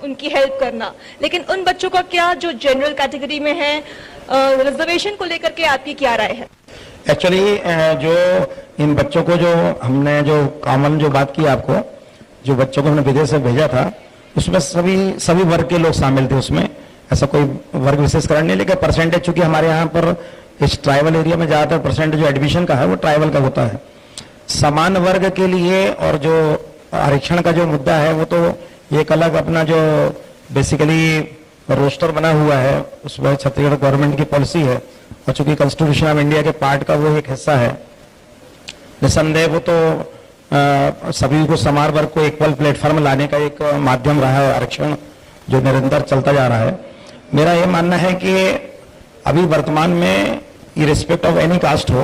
उनकी हेल्प करना, लेकिन उन बच्चों का क्या जो जनरल कैटेगरी में है, रिजर्वेशन को लेकर के आपकी क्या राय है? एक्चुअली जो इन बच्चों को जो हमने जो कॉमन जो बात की आपको, जो बच्चों को हमने विदेश से भेजा था, उसमें सभी वर्ग के लोग शामिल थे। उसमें ऐसा कोई वर्ग विशेषकरण नहीं, लेकिन परसेंटेज चूंकि हमारे यहाँ पर इस ट्राइबल एरिया में ज्यादातर परसेंटेज जो एडमिशन का है वो ट्राइबल का होता है। समान वर्ग के लिए और जो आरक्षण का जो मुद्दा है वो तो एक अलग अपना जो बेसिकली रोस्टर बना हुआ है, उसमें छत्तीसगढ़ गवर्नमेंट की पॉलिसी है, और चूंकि कॉन्स्टिट्यूशन ऑफ इंडिया के पार्ट का वो एक हिस्सा है, निसंदेह वो तो सभी को समान वर्ग को इक्वल प्लेटफॉर्म लाने का एक माध्यम रहा है आरक्षण, जो निरंतर चलता जा रहा है। मेरा ये मानना है कि अभी वर्तमान में इरेस्पेक्ट ऑफ एनी कास्ट हो,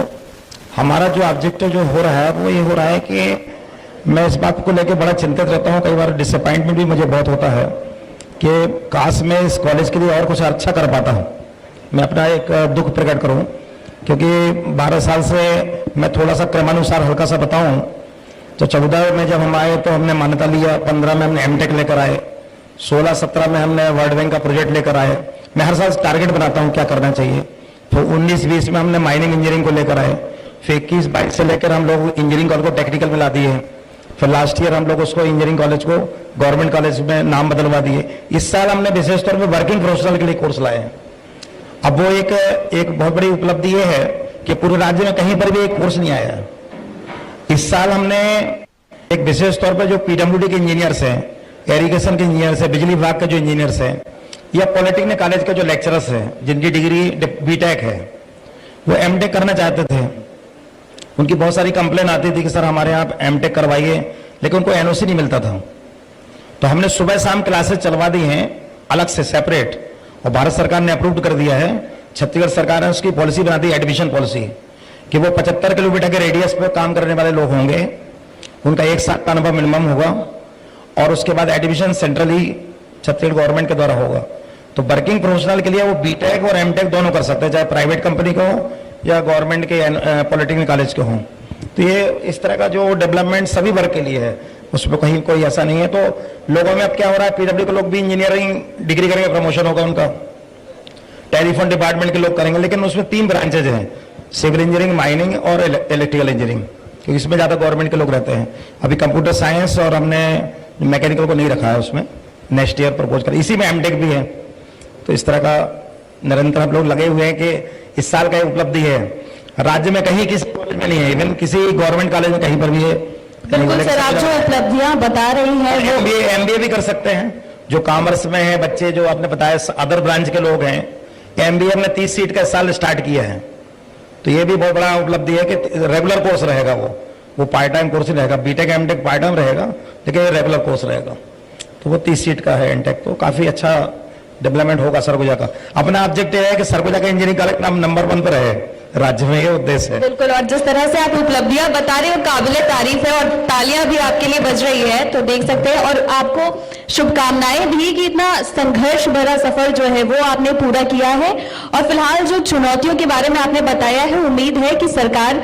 हमारा जो ऑब्जेक्टिव जो हो रहा है वो ये हो रहा है कि मैं इस बात को लेकर बड़ा चिंतित रहता हूँ, कई बार डिसअपॉइंटमेंट भी मुझे बहुत होता है कि काश मैं इस कॉलेज के लिए और कुछ अच्छा कर पाता हूँ। मैं अपना एक दुख प्रकट करूँ, क्योंकि 12 साल से मैं थोड़ा सा क्रमानुसार हल्का सा बताऊँ तो 14 में जब हम आए तो हमने मान्यता लिया, 15 में हमने एमटेक लेकर आए, 16-17 में हमने वर्ल्ड बैंक का प्रोजेक्ट लेकर आए। मैं हर साल टारगेट बनाता हूँ क्या करना चाहिए। फिर 19-20 में हमने माइनिंग इंजीनियरिंग को लेकर आए, फिर 21-22 से लेकर हम लोग इंजीनियरिंग कॉलेज को टेक्निकल में ला दिए। फिर लास्ट ईयर हम लोग उसको इंजीनियरिंग कॉलेज को गवर्नमेंट कॉलेज में नाम बदलवा दिए। इस साल हमने विशेष तौर पर वर्किंग प्रोफेशनल के लिए कोर्स लाए हैं। अब वो एक बहुत बड़ी उपलब्धि ये है कि पूरे राज्य में कहीं पर भी एक कोर्स नहीं आया है। इस साल हमने एक विशेष तौर पर जो पीडब्ल्यूडी के इंजीनियर्स हैं, एरीगेशन के इंजीनियर्स हैं, बिजली विभाग के जो इंजीनियर्स हैं, या पॉलिटेक्निक कॉलेज के जो लेक्चरर्स हैं जिनकी डिग्री बीटेक है, वो एमटेक करना चाहते थे। उनकी बहुत सारी कंप्लेन आती थी कि सर हमारे यहाँ एमटेक करवाइए, लेकिन उनको एनओसी नहीं मिलता था। तो हमने सुबह शाम क्लासेस चलवा दी हैं अलग से सेपरेट, और भारत सरकार ने अप्रूव कर दिया है। छत्तीसगढ़ सरकार ने उसकी पॉलिसी बना दी, एडमिशन पॉलिसी, कि वो 75 किलोमीटर के रेडियस पर काम करने वाले लोग होंगे, उनका 1 साल का अनुभव मिनिमम होगा, और उसके बाद एडमिशन सेंट्रली छत्तीसगढ़ गवर्नमेंट के द्वारा होगा। तो वर्किंग प्रोफेशनल के लिए वो बीटेक और एमटेक दोनों कर सकते हैं, चाहे प्राइवेट कंपनी का हो या गवर्नमेंट के पॉलिटेक्निक कॉलेज के हों। तो ये इस तरह का जो डेवलपमेंट सभी वर्ग के लिए है, उसमें कहीं कोई ऐसा नहीं है। तो लोगों में अब क्या हो रहा है, पीडब्ल्यू के लोग भी इंजीनियरिंग डिग्री करेंगे, प्रमोशन होगा उनका, टेलीफोन डिपार्टमेंट के लोग करेंगे, लेकिन उसमें 3 ब्रांचेज हैं, सिविल इंजीनियरिंग, माइनिंग और इलेक्ट्रिकल इंजीनियरिंग, क्योंकि इसमें ज्यादा गवर्नमेंट के लोग रहते हैं। अभी कंप्यूटर साइंस और हमने मैकेनिकल को नहीं रखा है उसमें, नेक्स्ट ईयर प्रपोज कर, इसी में एमटेक भी है। तो इस तरह का निरंतर हम लोग लगे हुए हैं कि इस साल का उपलब्धि है, राज्य में कहीं किसी कॉलेज में नहीं है, इवन किसी गवर्नमेंट कॉलेज में कहीं पर भी है। बिल्कुल सर, आप जो उपलब्धियां बता रही हैं वो एमबीए भी कर सकते हैं, जो कॉमर्स में है बच्चे, जो आपने बताया अदर ब्रांच के लोग हैं। एमबीए में 30 सीट का इस साल स्टार्ट किया है, तो ये भी बहुत बड़ा उपलब्धि है कि रेगुलर कोर्स रहेगा, वो पार्ट टाइम कोर्स ही रहेगा। बीटेक एमटेक पार्ट टाइम रहेगा, लेकिन रेगुलर कोर्स रहेगा। तो वो 30 सीट का है एमटेक, तो काफी अच्छा डेवलपमेंट होगा सरगुजा का। अपना ऑब्जेक्टिव है कि सरगुजा का इंजीनियरिंग कॉलेज नाम नंबर 1 पर है राज्य में, ये उद्देश्य है। बिल्कुल, और जिस तरह से आप उपलब्धियां बता रहे हो काबिले तारीफ है, और तालियां भी आपके लिए बज रही है, तो देख सकते हैं। और आपको शुभकामनाएं भी कि इतना संघर्ष भरा सफर जो है वो आपने पूरा किया है। और फिलहाल जो चुनौतियों के बारे में आपने बताया है, उम्मीद है कि सरकार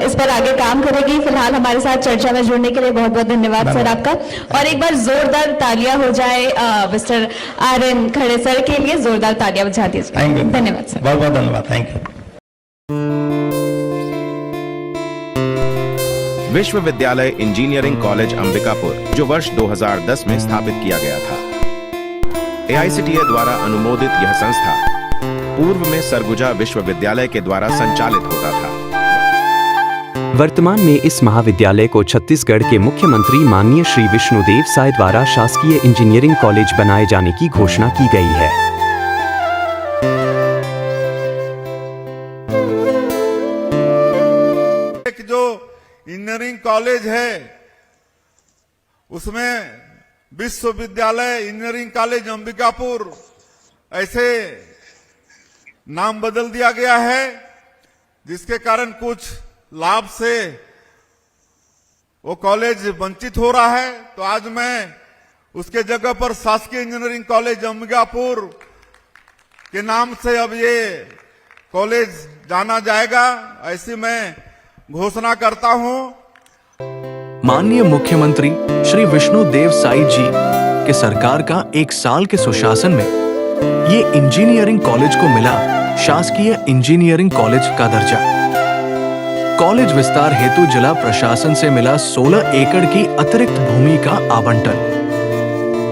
इस पर आगे काम करेगी। फिलहाल हमारे साथ चर्चा में जुड़ने के लिए बहुत बहुत धन्यवाद सर आपका। और एक बार जोरदार तालियां हो जाए मिस्टर RN खड़े सर के लिए, जोरदार तालियां बजा थैंक यू, दीजिए। धन्यवाद सर, बहुत बहुत धन्यवाद, थैंक यू। धन्यवाद। बहुत बहुत धन्यवाद, थैंक यू। धन्यवाद सर। Thank you. विश्वविद्यालय इंजीनियरिंग कॉलेज अंबिकापुर, जो वर्ष 2010 में स्थापित किया गया था। AICTE द्वारा अनुमोदित यह संस्था पूर्व में सरगुजा विश्वविद्यालय के द्वारा संचालित होता था। वर्तमान में इस महाविद्यालय को छत्तीसगढ़ के मुख्यमंत्री माननीय श्री विष्णुदेव साय द्वारा शासकीय इंजीनियरिंग कॉलेज बनाए जाने की घोषणा की गई है। एक जो इंजीनियरिंग कॉलेज है उसमें विश्वविद्यालय इंजीनियरिंग कॉलेज अंबिकापुर ऐसे नाम बदल दिया गया है, जिसके कारण कुछ लाभ से वो कॉलेज वंचित हो रहा है। तो आज मैं उसके जगह पर शासकीय इंजीनियरिंग कॉलेज अंबिकापुर के नाम से अब ये कॉलेज जाना जाएगा, ऐसी मैं घोषणा करता हूं। माननीय मुख्यमंत्री श्री विष्णुदेव साई जी के सरकार का 1 साल के सुशासन में ये इंजीनियरिंग कॉलेज को मिला शासकीय इंजीनियरिंग कॉलेज का दर्जा। कॉलेज विस्तार हेतु जिला प्रशासन से मिला 16 एकड़ की अतिरिक्त भूमि का आवंटन।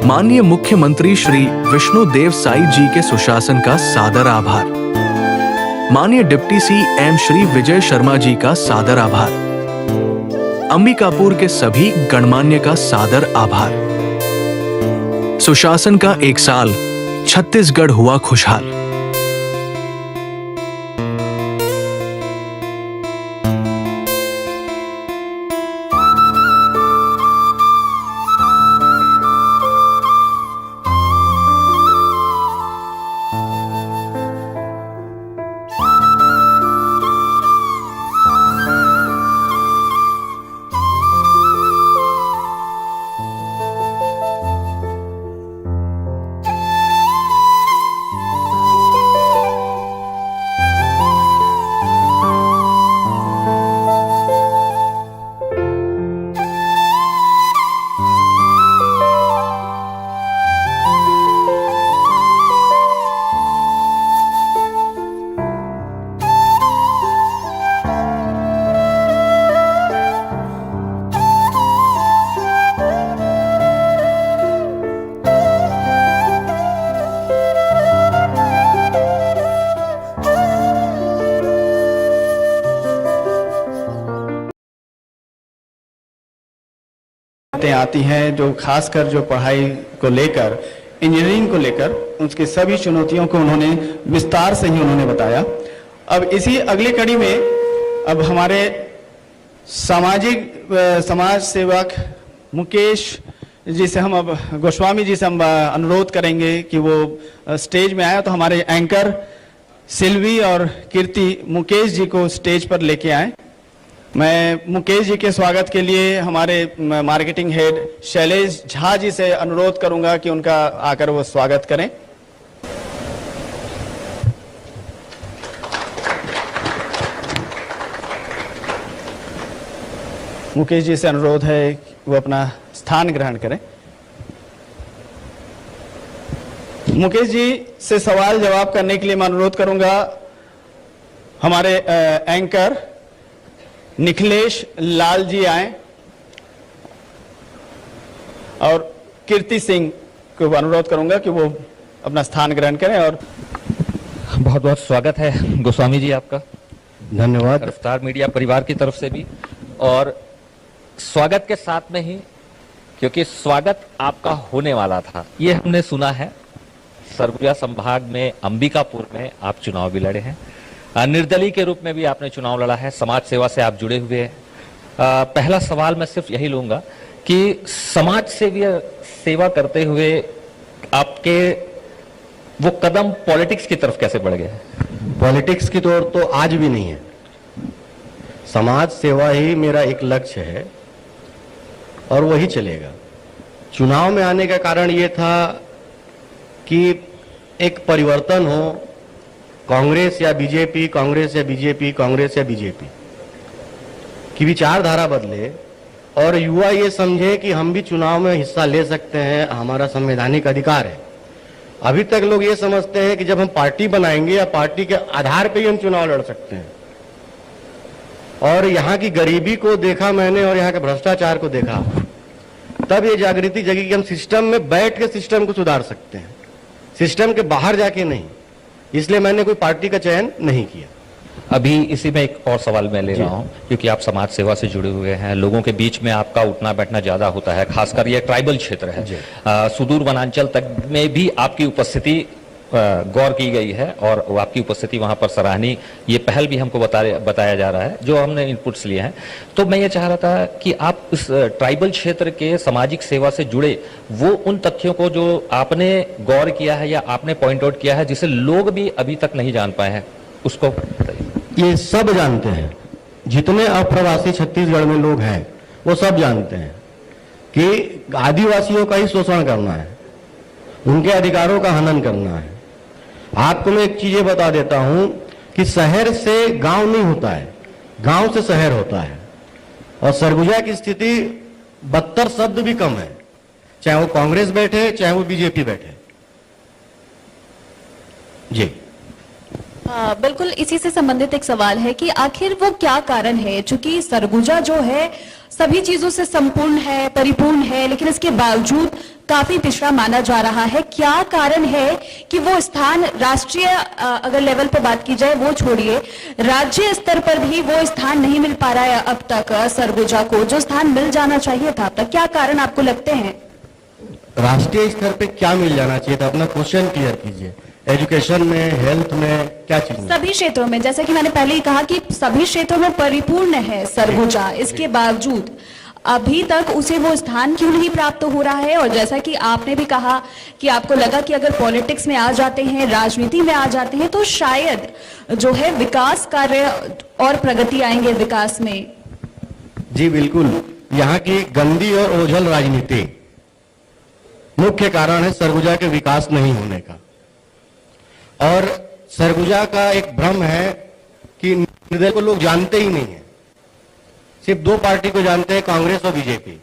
माननीय मुख्यमंत्री श्री विष्णुदेव साई जी के सुशासन का सादर आभार। माननीय डिप्टी CM श्री विजय शर्मा जी का सादर आभार। अंबिकापुर के सभी गणमान्य का सादर आभार। सुशासन का 1 साल, छत्तीसगढ़ हुआ खुशहाल। आती हैं जो खासकर जो पढ़ाई को लेकर, इंजीनियरिंग को लेकर, उसकी सभी चुनौतियों को उन्होंने विस्तार से ही उन्होंने बताया। अब इसी अगली कड़ी में अब हमारे समाज सेवक मुकेश जी से हम अब गोस्वामी जी से हम अनुरोध करेंगे कि वो स्टेज में आए। तो हमारे एंकर सिल्वी और कीर्ति मुकेश जी को स्टेज पर लेके आए। मैं मुकेश जी के स्वागत के लिए हमारे मार्केटिंग हेड शैलेश झा जी से अनुरोध करूंगा कि उनका आकर वो स्वागत करें। मुकेश जी से अनुरोध है कि वो अपना स्थान ग्रहण करें। मुकेश जी से सवाल जवाब करने के लिए मैं अनुरोध करूंगा हमारे एंकर निखिलेश लाल जी आए और कीर्ति सिंह को अनुरोध करूंगा कि वो अपना स्थान ग्रहण करें। और बहुत बहुत स्वागत है गोस्वामी जी आपका। धन्यवाद। रफ्तार मीडिया परिवार की तरफ से भी, और स्वागत के साथ में ही, क्योंकि स्वागत आपका होने वाला था, ये हमने सुना है। सरगुजा संभाग में अंबिकापुर में आप चुनाव भी लड़े हैं, निर्दलीय के रूप में भी आपने चुनाव लड़ा है, समाज सेवा से आप जुड़े हुए हैं। पहला सवाल मैं सिर्फ यही लूंगा कि समाज सेवा करते हुए आपके वो कदम पॉलिटिक्स की तरफ कैसे बढ़ गए? पॉलिटिक्स की तौर तो आज भी नहीं है। समाज सेवा ही मेरा एक लक्ष्य है और वही चलेगा। चुनाव में आने का कारण ये था कि एक परिवर्तन हो, कांग्रेस या बीजेपी, कांग्रेस या बीजेपी, कांग्रेस या बीजेपी की विचारधारा बदले और युवा ये समझे कि हम भी चुनाव में हिस्सा ले सकते हैं, हमारा संवैधानिक अधिकार है। अभी तक लोग ये समझते हैं कि जब हम पार्टी बनाएंगे या पार्टी के आधार पर ही हम चुनाव लड़ सकते हैं। और यहाँ की गरीबी को देखा मैंने और यहाँ के भ्रष्टाचार को देखा, तब ये जागृति जगी कि हम सिस्टम में बैठ के सिस्टम को सुधार सकते हैं, सिस्टम के बाहर जाके नहीं। इसलिए मैंने कोई पार्टी का चयन नहीं किया। अभी इसी में एक और सवाल मैं ले रहा हूं, क्योंकि आप समाज सेवा से जुड़े हुए हैं, लोगों के बीच में आपका उठना बैठना ज्यादा होता है, खासकर ये ट्राइबल क्षेत्र है, सुदूर वनांचल तक में भी आपकी उपस्थिति गौर की गई है और आपकी उपस्थिति वहां पर सराहनीय, ये पहल भी हमको बताया जा रहा है जो हमने इनपुट्स लिए हैं। तो मैं ये चाह रहा था कि आप इस ट्राइबल क्षेत्र के सामाजिक सेवा से जुड़े वो उन तथ्यों को जो आपने गौर किया है या आपने पॉइंट आउट किया है जिसे लोग भी अभी तक नहीं जान पाए हैं, उसको बताइए। ये सब जानते हैं, जितने अप्रवासी छत्तीसगढ़ में लोग हैं वो सब जानते हैं कि आदिवासियों का ही शोषण करना है, उनके अधिकारों का हनन करना है। आपको मैं एक चीजें बता देता हूं कि शहर से गांव नहीं होता है, गांव से शहर होता है। और सरगुजा की स्थिति बदतर शब्द भी कम है, चाहे वो कांग्रेस बैठे चाहे वो बीजेपी बैठे। जी बिल्कुल इसी से संबंधित एक सवाल है कि आखिर वो क्या कारण है, चूंकि सरगुजा जो है सभी चीजों से संपूर्ण है, परिपूर्ण है, लेकिन इसके बावजूद काफी पिछड़ा माना जा रहा है। क्या कारण है कि वो स्थान राष्ट्रीय अगर लेवल पर बात की जाए वो छोड़िए, राज्य स्तर पर भी वो स्थान नहीं मिल पा रहा है अब तक सरगुजा को, जो स्थान मिल जाना चाहिए था अब तक? क्या कारण आपको लगते हैं? राष्ट्रीय स्तर पे क्या मिल जाना चाहिए था, अपना क्वेश्चन क्लियर कीजिए। एजुकेशन में, हेल्थ में, क्या चीज? सभी क्षेत्रों में, जैसे कि मैंने पहले ही कहा कि सभी क्षेत्रों में परिपूर्ण है सरगुजा, इसके बावजूद अभी तक उसे वो स्थान क्यों नहीं प्राप्त हो रहा है? और जैसा कि आपने भी कहा कि आपको लगा कि अगर पॉलिटिक्स में आ जाते हैं, राजनीति में आ जाते हैं, तो शायद जो है विकास कार्य और प्रगति आएंगे विकास में। जी बिल्कुल, यहाँ की गंदी और ओझल राजनीति मुख्य कारण है सरगुजा के विकास नहीं होने का। और सरगुजा का एक भ्रम है कि निर्दलीय को लोग जानते ही नहीं है, सिर्फ दो पार्टी को जानते हैं, कांग्रेस और बीजेपी।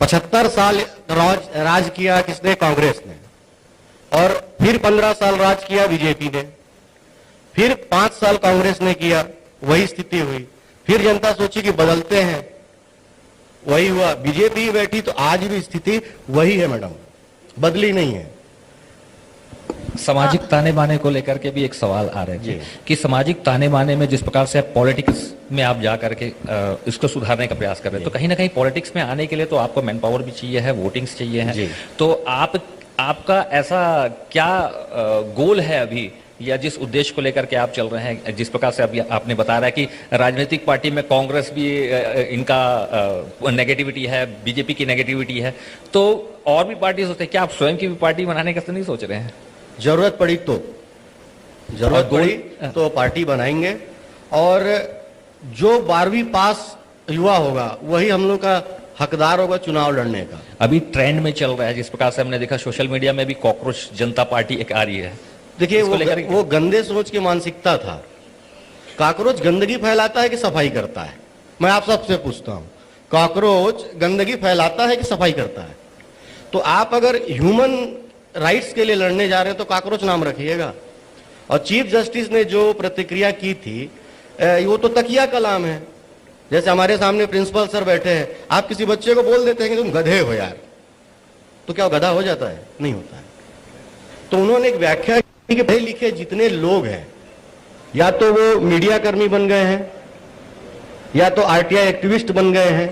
75 साल राज किया किसने? कांग्रेस ने। और फिर 15 साल राज किया बीजेपी ने, फिर 5 साल कांग्रेस ने किया, वही स्थिति हुई। फिर जनता सोची कि बदलते हैं, वही हुआ। बीजेपी बैठी तो आज भी स्थिति वही है मैडम, बदली नहीं है। सामाजिक ताने बाने को लेकर के भी एक सवाल आ रहे थे कि सामाजिक ताने बाने में जिस प्रकार से पॉलिटिक्स में आप जा करके इसको सुधारने का प्रयास कर रहे हैं, तो कहीं ना कहीं पॉलिटिक्स में आने के लिए तो आपको मैन पावर भी चाहिए है, वोटिंग्स चाहिए है। तो आपका ऐसा क्या गोल है अभी, या जिस उद्देश्य को लेकर के आप चल रहे हैं? जिस प्रकार से अभी आपने बताया है कि राजनीतिक पार्टी में कांग्रेस भी इनका नेगेटिविटी है, बीजेपी की नेगेटिविटी है, तो और भी पार्टी होते हैं, क्या आप स्वयं की भी पार्टी बनाने का तो नहीं सोच रहे हैं? जरूरत पड़ी तो पार्टी बनाएंगे। और जो 12वीं पास युवा होगा वही हम लोग का हकदार होगा चुनाव लड़ने का। अभी ट्रेंड में चल रहा है, जिस प्रकार से हमने देखा सोशल मीडिया में भी कॉकरोच जनता पार्टी एक आ रही है। देखिए वो गंदे सोच की मानसिकता था। कॉकरोच गंदगी फैलाता है कि सफाई करता है? मैं आप सबसे पूछता हूं, कॉकरोच गंदगी फैलाता है कि सफाई करता है? तो आप अगर ह्यूमन राइट्स के लिए लड़ने जा रहे हैं तो कॉकरोच नाम रखिएगा। और चीफ जस्टिस ने जो प्रतिक्रिया की थी वो तो तकिया कलाम है। जैसे हमारे सामने प्रिंसिपल सर बैठे हैं, आप किसी बच्चे को बोल देते हैं कि तुम गधे हो यार, तो क्या गधा हो जाता है? नहीं होता है। तो उन्होंने एक व्याख्या की कि पढ़े लिखे जितने लोग हैं या तो वो मीडिया कर्मी बन गए हैं या तो आरटीआई एक्टिविस्ट बन गए हैं,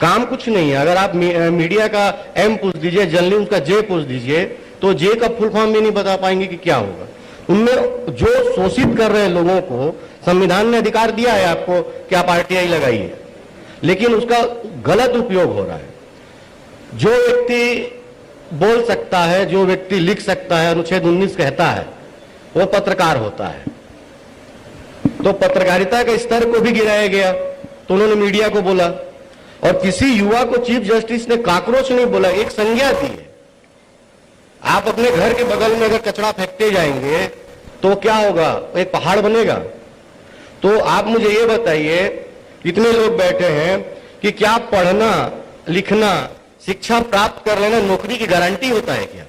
काम कुछ नहीं है। अगर आप मीडिया का एम पूछ दीजिए, जर्नलिज्म का जे पूछ दीजिए, तो जे का फुल फॉर्म भी नहीं बता पाएंगे कि क्या होगा। उनमें जो शोषित कर रहे हैं लोगों को, संविधान ने अधिकार दिया है आपको कि आप आरटीआई लगाइए, लेकिन उसका गलत उपयोग हो रहा है। जो व्यक्ति बोल सकता है, जो व्यक्ति लिख सकता है, अनुच्छेद 19 कहता है, वो पत्रकार होता है। तो पत्रकारिता के स्तर को भी गिराया गया, तो उन्होंने मीडिया को बोला। और किसी युवा को चीफ जस्टिस ने कॉकरोच नहीं बोला, एक संज्ञा दी है। आप अपने घर के बगल में अगर कचरा फेंकते जाएंगे तो क्या होगा? एक पहाड़ बनेगा। तो आप मुझे ये बताइए, इतने लोग बैठे हैं कि क्या पढ़ना लिखना शिक्षा प्राप्त कर लेना नौकरी की गारंटी होता है क्या?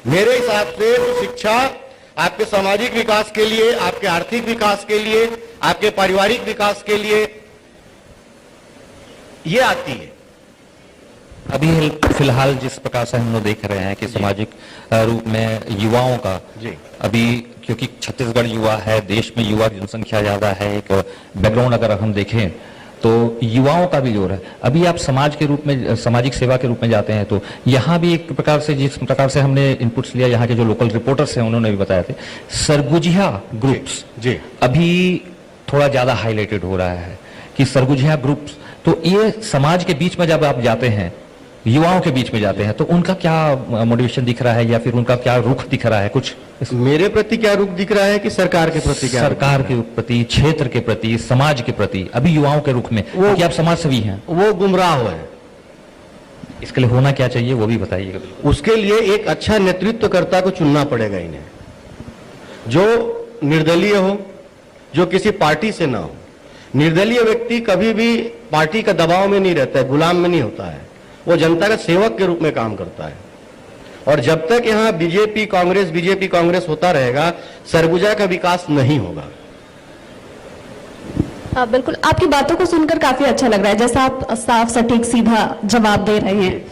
मेरे हिसाब से तो शिक्षा आपके सामाजिक विकास के लिए, आपके आर्थिक विकास के लिए, आपके पारिवारिक विकास के लिए ये आती है। अभी फिलहाल जिस प्रकार से हम लोग देख रहे हैं कि सामाजिक रूप में युवाओं का जी। अभी क्योंकि छत्तीसगढ़ युवा है, देश में युवा की जनसंख्या ज्यादा है, एक बैकग्राउंड अगर हम देखें तो युवाओं का भी जोर है। अभी आप समाज के रूप में, सामाजिक सेवा के रूप में जाते हैं तो यहाँ भी एक प्रकार से, जिस प्रकार से हमने इनपुट्स लिया, यहाँ के जो लोकल रिपोर्टर्स हैं उन्होंने भी बताया थे, सरगुजिया ग्रुप्स जी। अभी थोड़ा ज्यादा हाईलाइटेड हो रहा है कि सरगुजिया ग्रुप्स, तो ये समाज के बीच में जब आप जाते हैं, युवाओं के बीच में जाते हैं, तो उनका क्या मोटिवेशन दिख रहा है या फिर उनका क्या रुख दिख रहा है? कुछ मेरे प्रति क्या रुख दिख रहा है कि सरकार के प्रति क्या? सरकार के प्रति, क्षेत्र के प्रति, समाज के प्रति, अभी युवाओं के रुख में, क्योंकि आप समाज सेवी हैं, वो गुमराह है। इसके लिए होना क्या चाहिए वो भी बताइएगा। उसके लिए एक अच्छा नेतृत्वकर्ता को चुनना पड़ेगा इन्हें, जो निर्दलीय हो, जो किसी पार्टी से ना हो। निर्दलीय व्यक्ति कभी भी पार्टी का दबाव में नहीं रहता है, गुलाम में नहीं होता है, वो जनता का सेवक के रूप में काम करता है। और जब तक यहाँ बीजेपी कांग्रेस होता रहेगा, सरगुजा का विकास नहीं होगा। बिल्कुल, आपकी बातों को सुनकर काफी अच्छा लग रहा है, जैसा आप साफ सटीक सीधा जवाब दे रहे हैं।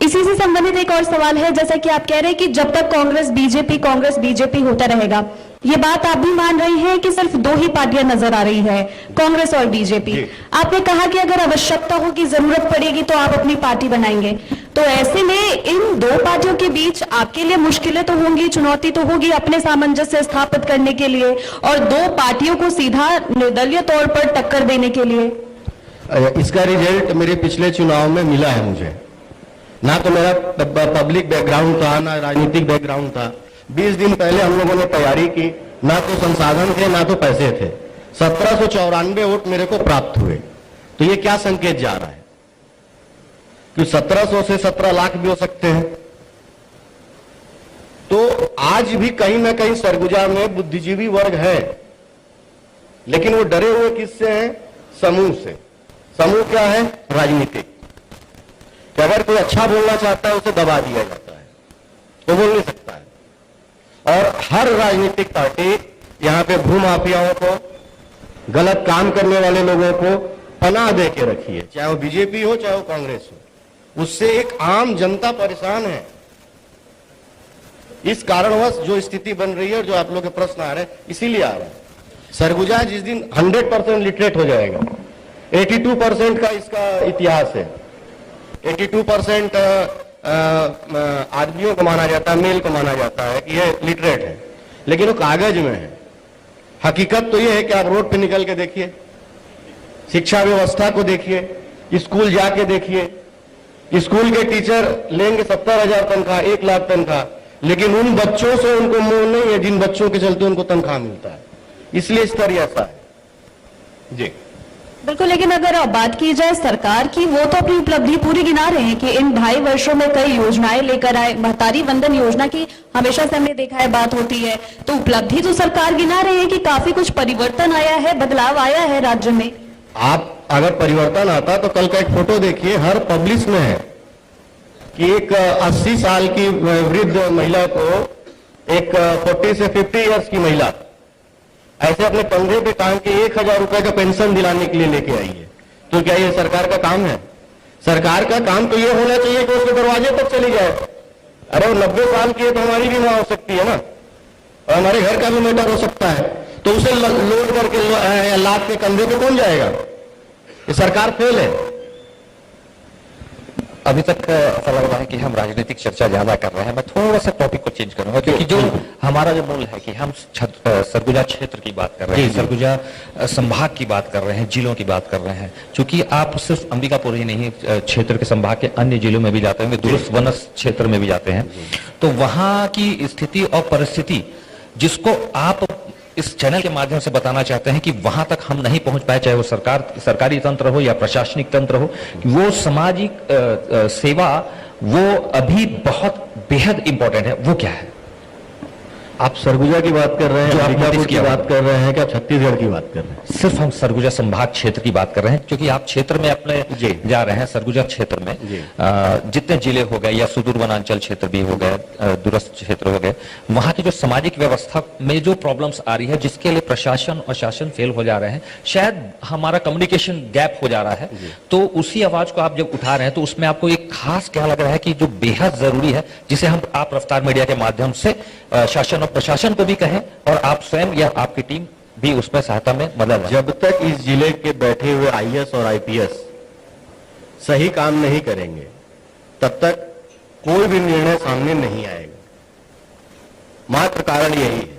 इसी से संबंधित एक और सवाल है, जैसा कि आप कह रहे हैं कि जब तक कांग्रेस बीजेपी होता रहेगा, ये बात आप भी मान रही हैं कि सिर्फ दो ही पार्टियां नजर आ रही है, कांग्रेस और बीजेपी। आपने कहा कि अगर आवश्यकता होगी, जरूरत पड़ेगी तो आप अपनी पार्टी बनाएंगे, तो ऐसे में इन दो पार्टियों के बीच आपके लिए मुश्किलें तो होंगी, चुनौती तो होगी अपने सामंजस्य स्थापित करने के लिए और दो पार्टियों को सीधा निर्दलीय तौर पर टक्कर देने के लिए। इसका रिजल्ट मेरे पिछले चुनाव में मिला है मुझे। ना तो मेरा पब्लिक बैकग्राउंड था, ना राजनीतिक बैकग्राउंड था। 20 दिन पहले हम लोगों ने तैयारी की, ना तो संसाधन थे ना तो पैसे थे। 1794 वोट मेरे को प्राप्त हुए। तो ये क्या संकेत जा रहा है कि 1700 से 17 लाख भी हो सकते हैं। तो आज भी कहीं ना कहीं सरगुजा में बुद्धिजीवी वर्ग है, लेकिन वो डरे हुए किससे हैं? समूह से। समूह क्या है? राजनीतिक। कि अगर कोई अच्छा बोलना चाहता है उसे दबा दिया जाता है, तो बोल नहीं सकता है। और हर राजनीतिक पार्टी यहां पे भूमाफियाओं को, गलत काम करने वाले लोगों को पनाह दे के रखी है, चाहे वो बीजेपी हो चाहे वो कांग्रेस हो। उससे एक आम जनता परेशान है। इस कारणवश जो स्थिति बन रही है और जो आप लोग के प्रश्न आ रहे हैं, इसीलिए आ रहा है। सरगुजा जिस दिन 100% लिटरेट हो जाएगा, 82% का इसका इतिहास है, 82% आदमियों को माना जाता है, मेल को माना जाता है कि ये लिटरेट है, लेकिन वो कागज में है। हकीकत तो ये है कि आप रोड पे निकल के देखिए, शिक्षा व्यवस्था को देखिए, स्कूल जाके देखिए, स्कूल के टीचर लेंगे 70,000 तनख्वाह, 1 लाख तनख्वाह, लेकिन उन बच्चों से उनको मोह नहीं है जिन बच्चों के चलते उनको तनख्वाह मिलता है। इसलिए स्तर ऐसा है जी। बिल्कुल, लेकिन अगर बात की जाए सरकार की, वो तो अपनी उपलब्धि पूरी गिना रहे हैं कि इन 2.5 वर्षों में कई योजनाएं लेकर आए। महतारी वंदन योजना की हमेशा से हमने देखा है बात होती है, तो उपलब्धि तो सरकार गिना रहे हैं कि काफी कुछ परिवर्तन आया है, बदलाव आया है राज्य में। आप अगर परिवर्तन आता तो कल का एक फोटो देखिए, हर पब्लिश में है कि एक 80 साल की वृद्ध महिला को एक 40 से 50 इयर्स की महिला ऐसे अपने कंधे पे टांग के 1,000 रुपए का पेंशन दिलाने के लिए लेके आई है। तो क्या ये सरकार का काम है? सरकार का काम तो ये होना चाहिए कि उसके दरवाजे तक चली जाए। अरे वो 90 साल की है तो हमारी भी मां हो सकती है ना, और हमारे घर का भी मैटर हो सकता है, तो उसे लोड करके लाद के कंधे पे कौन जाएगा? ये सरकार फेल है। अभी तक ऐसा लग रहा है कि हम राजनीतिक चर्चा ज्यादा कर रहे हैं। मैं थोड़ा सा टॉपिक को चेंज करूंगा, क्योंकि जो हमारा जो मूल है कि हम सरगुजा क्षेत्र की बात कर रहे हैं, सरगुजा संभाग की बात कर रहे हैं, जिलों की बात कर रहे हैं। क्योंकि आप सिर्फ अंबिकापुर ही नहीं, क्षेत्र के संभाग के अन्य जिलों में भी जाते हैं, दूरस्थ वनस्थ क्षेत्र में भी जाते हैं, तो वहां की स्थिति और परिस्थिति जिसको आप इस चैनल के माध्यम से बताना चाहते हैं कि वहां तक हम नहीं पहुंच पाए, चाहे वो सरकारी तंत्र हो या प्रशासनिक तंत्र हो, वो सामाजिक सेवा वो अभी बहुत बेहद इंपॉर्टेंट है, वो क्या है? आप सरगुजा की बात कर रहे हैं, जो आप अंबिकापुर नोटिस की किया बात कर रहे हैं कि आप छत्तीसगढ़ की बात कर रहे हैं? सिर्फ हम सरगुजा संभाग क्षेत्र की बात कर रहे हैं, क्योंकि आप क्षेत्र में अपने जी। जा रहे हैं। सरगुजा क्षेत्र में जी। जितने जिले हो गए या सुदूर वनांचल क्षेत्र भी हो गए, दूरस्थ क्षेत्र हो गए, वहां की जो सामाजिक व्यवस्था में जो प्रॉब्लम्स आ रही है, जिसके लिए प्रशासन और शासन फेल हो जा रहे हैं, शायद हमारा कम्युनिकेशन गैप हो जा रहा है। तो उसी आवाज को आप जब उठा रहे हैं, तो उसमें आपको एक खास क्या लग रहा है कि जो बेहद जरूरी है, जिसे हम आप रफ्तार मीडिया के माध्यम से शासन और प्रशासन को भी कहें और आप स्वयं या आपकी टीम भी उसमें सहायता में मदद है। जब तक इस जिले के बैठे हुए आईएएस और आईपीएस सही काम नहीं करेंगे, तब तक कोई भी निर्णय सामने नहीं आएगा। मात्र कारण यही है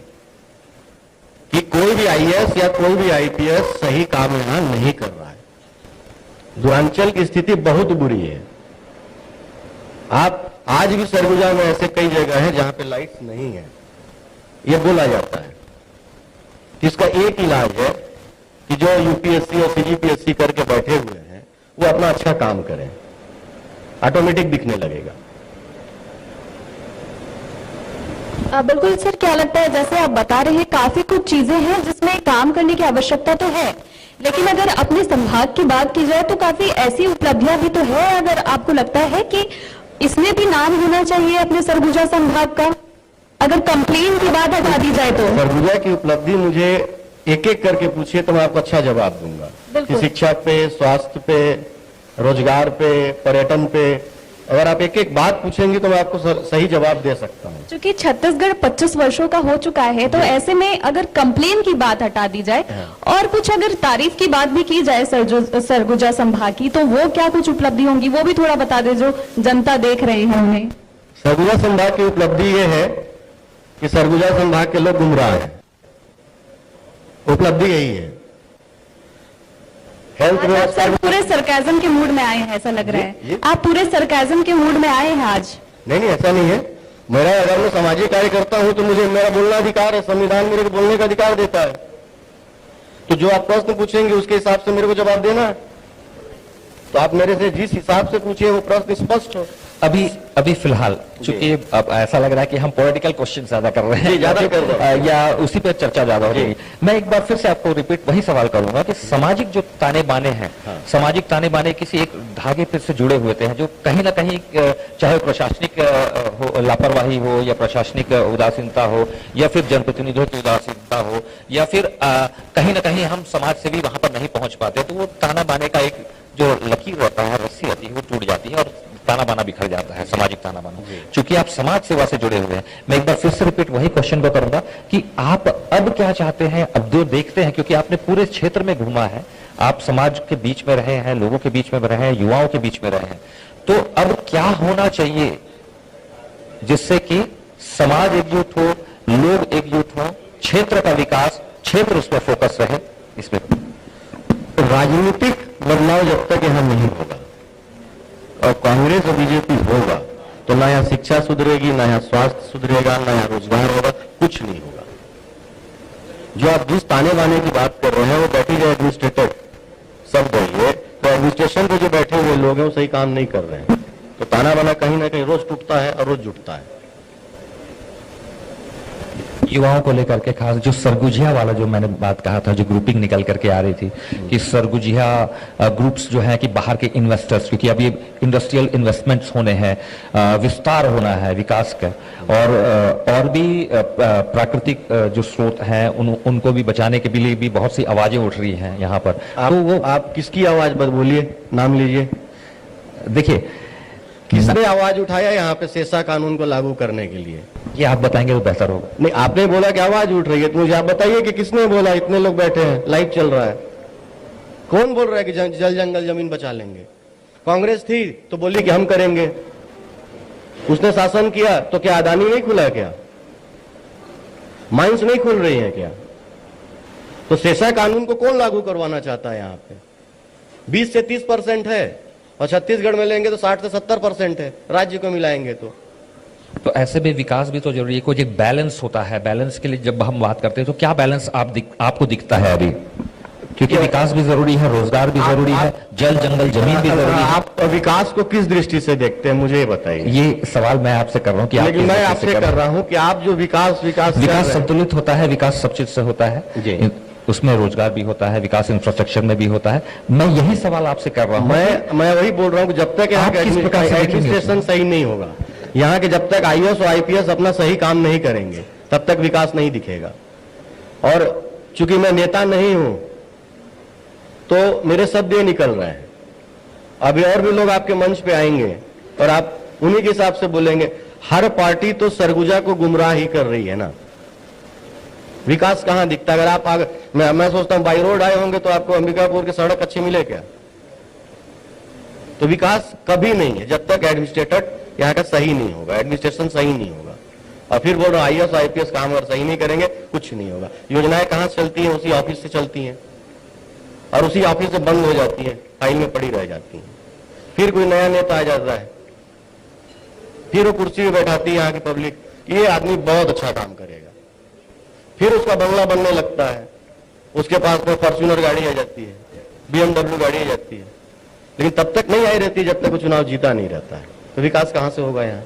कि कोई भी आईएएस या कोई भी आईपीएस सही काम यहां नहीं कर रहा है। दूरांचल की स्थिति बहुत बुरी है। आप आज भी सरगुजा में ऐसे कई जगह हैं जहां पे लाइट्स नहीं है। यह बोला जाता है। इसका एक इलाज है कि जो यूपीएससी और सीजीपीएससी करके बैठे हुए हैं वो अपना अच्छा काम करें, ऑटोमेटिक दिखने लगेगा। बिल्कुल सर, क्या लगता है, जैसे आप बता रहे हैं काफी कुछ चीजें हैं जिसमें काम करने की आवश्यकता तो है, लेकिन अगर अपने संभाग की बात की जाए तो काफी ऐसी उपलब्धियां भी तो है। अगर आपको लगता है कि इसमें भी नाम होना चाहिए अपने सरगुजा संभाग का, अगर कंप्लेन की बात हटा दी जाए तो? सरगुजा की उपलब्धि मुझे एक एक करके पूछिए तो मैं आपको अच्छा जवाब दूंगा कि शिक्षा पे, स्वास्थ्य पे, रोजगार पे, पर्यटन पे, अगर आप एक एक बात पूछेंगे तो मैं आपको सही जवाब दे सकता हूँ। क्योंकि छत्तीसगढ़ 25 वर्षों का हो चुका है, तो ऐसे में अगर कंप्लेन की बात हटा दी जाए और कुछ अगर तारीफ की बात भी की जाए सरगुजा संभाग की, तो वो क्या कुछ उपलब्धि होंगी, वो भी थोड़ा बता दे जो जनता देख रहे हैं उन्हें। सरगुजा संभाग की उपलब्धि ये है कि सरगुजा संभाग के लोग गुमराह हैं। उपलब्धि यही है। हेल्थ आज आप सर पूरे सरकाजम के मूड में आए हैं, ऐसा लग रहा है। आप पूरे सरकाजम के मूड में आए हैं आज। नहीं, ऐसा नहीं है। मेरा, अगर मैं सामाजिक कार्य करता हूं तो मुझे मेरा बोलना अधिकार है, संविधान मेरे को बोलने का अधिकार देता है। तो जो आप प्रश्न पूछेंगे उसके हिसाब से मेरे को जवाब देना है। तो आप मेरे से जिस हिसाब से पूछिए वो प्रश्न स्पष्ट हो। अभी फिलहाल चूंकि अब ऐसा लग रहा है कि हम पॉलिटिकल क्वेश्चन ज्यादा कर रहे हैं, ज्यादा कर रहे हैं या उसी पे चर्चा ज्यादा हो रही है। मैं एक बार फिर से आपको रिपीट वही सवाल करूंगा कि सामाजिक जो ताने बाने हैं, सामाजिक ताने बाने किसी एक धागे पे से जुड़े हुए थे, जो कहीं ना कहीं चाहे प्रशासनिक लापरवाही हो या प्रशासनिक उदासीनता हो या फिर जनप्रतिनिधियों की उदासीनता हो या फिर कहीं ना कहीं हम समाज से भी वहां पर नहीं पहुंच पाते, तो वो ताना बाने का एक जो लकीर रहता है, रस्सी रहती है, वो टूट जाती है और ताना बाना बिखर जाता है, सामाजिक ताना बाना। चूंकि आप समाज सेवा से जुड़े हुए हैं, मैं एक बार फिर से रिपीट वही क्वेश्चन को करूंगा कि आप अब क्या चाहते हैं, अब जो देखते हैं, क्योंकि आपने पूरे क्षेत्र में घूमा है, आप समाज के बीच में रहे हैं, लोगों के बीच में रहे हैं, युवाओं के बीच में रहे हैं, तो अब क्या होना चाहिए जिससे कि समाज एकजुट हो, लोग एकजुट हो, क्षेत्र का विकास, क्षेत्र उस पर फोकस रहे? इसमें राजनीतिक बदलाव जब तक यहाँ नहीं होगा और कांग्रेस और बीजेपी होगा तो ना यहाँ शिक्षा सुधरेगी, ना यहाँ स्वास्थ्य सुधरेगा, ना यहाँ रोजगार होगा, कुछ नहीं होगा। जो आप जिस ताने बाने की बात कर रहे हैं वो बैठी जाए एडमिनिस्ट्रेटर सब बोलिए, तो एडमिनिस्ट्रेशन पे जो बैठे हुए लोग हैं वो सही काम नहीं कर रहे हैं, तो ताना बाना कहीं ना कहीं रोज टूटता है और रोज जुटता है। युवाओं को लेकर के खास जो सरगुजिया वाला जो मैंने बात कहा था, जो ग्रुपिंग निकल करके आ रही थी कि सरगुजिया ग्रुप्स जो है कि बाहर के इन्वेस्टर्स, क्योंकि अभी इंडस्ट्रियल इन्वेस्टमेंट्स होने हैं, विस्तार होना है विकास का, और भी प्राकृतिक जो स्रोत हैं उनको भी बचाने के लिए भी बहुत सी आवाजें उठ रही हैं यहाँ पर। तो वो आप किसकी आवाज बोलिए, नाम लीजिए। देखिए किसने आवाज उठाया यहाँ पे सेसा कानून को लागू करने के लिए? ये आप बताएंगे तो बेहतर होगा। नहीं, आपने बोला कि आवाज उठ रही है, तो मुझे आप बताइए कि किसने बोला? इतने लोग बैठे हैं, लाइव चल रहा है, कौन बोल रहा है कि जल जंगल जमीन बचा लेंगे? कांग्रेस थी तो बोली कि हम करेंगे, उसने शासन किया तो क्या अदानी नहीं खुला? क्या माइंस नहीं खुल रही है क्या? तो सेसा कानून को कौन लागू करवाना चाहता है? यहाँ पे 20 से 30% है और छत्तीसगढ़ में लेंगे तो 60 से 70% है, राज्य को मिलाएंगे तो ऐसे में विकास भी तो जरूरी है, कुछ एक बैलेंस होता है। बैलेंस के लिए जब हम बात करते हैं तो क्या बैलेंस आपको दिखता है अभी? क्योंकि विकास भी जरूरी है, रोजगार भी जरूरी है, जल जंगल जमीन भी जरूरी है। आप विकास को किस दृष्टि से देखते हैं, मुझे ये बताइए। ये सवाल मैं आपसे कर रहा हूँ कि आप लेकिन किस मैं दृष्टि आपसे से कर रहा हूं कि आप जो विकास कर विकास रहे हैं, संतुलित होता है, विकास सब चीज से होता है जी। उसमें रोजगार भी होता है, विकास इंफ्रास्ट्रक्चर में भी होता है। मैं यही सवाल आपसे कर रहा हूँ। मैं वही बोल रहा हूँ कि जब तक यहाँ आप का किस प्रकार से देखेंगे एडमिनिस्ट्रेशन सही नहीं होगा, यहाँ के जब तक आईएएस और आईपीएस अपना सही काम नहीं करेंगे, तब तक विकास नहीं दिखेगा। और चूंकि मैं नेता नहीं हूं, तो मेरे शब्द ये निकल रहे हैं। अभी और भी लोग आपके मंच पे आएंगे और आप उन्हीं के हिसाब से बोलेंगे। हर पार्टी तो सरगुजा को गुमराह ही कर रही है ना, विकास कहां दिखता है? अगर आप मैं सोचता हूं बाई रोड आए होंगे तो आपको अंबिकापुर की सड़क अच्छी मिले क्या? तो विकास कभी नहीं है जब तक एडमिनिस्ट्रेटर यहाँ का सही नहीं होगा, एडमिनिस्ट्रेशन सही नहीं होगा। और फिर बोल रहा हूं आईएएस आईपीएस काम अगर सही नहीं करेंगे कुछ नहीं होगा। योजनाएं कहां से चलती हैं? उसी ऑफिस से चलती हैं और उसी ऑफिस से बंद हो जाती है, फाइल में पड़ी रह जाती है। फिर कोई नया नेता आ जाता है, फिर वो कुर्सी में बैठाती है यहाँ की पब्लिक, ये आदमी बहुत अच्छा काम करेगा। फिर उसका बंगला बनने लगता है, उसके पास में फॉर्च्यूनर गाड़ी आ जाती है, बीएमडब्ल्यू गाड़ी आ जाती है, लेकिन तब तक नहीं आई रहती जब तक वो चुनाव जीता नहीं रहता है। तो विकास कहां से होगा यहाँ?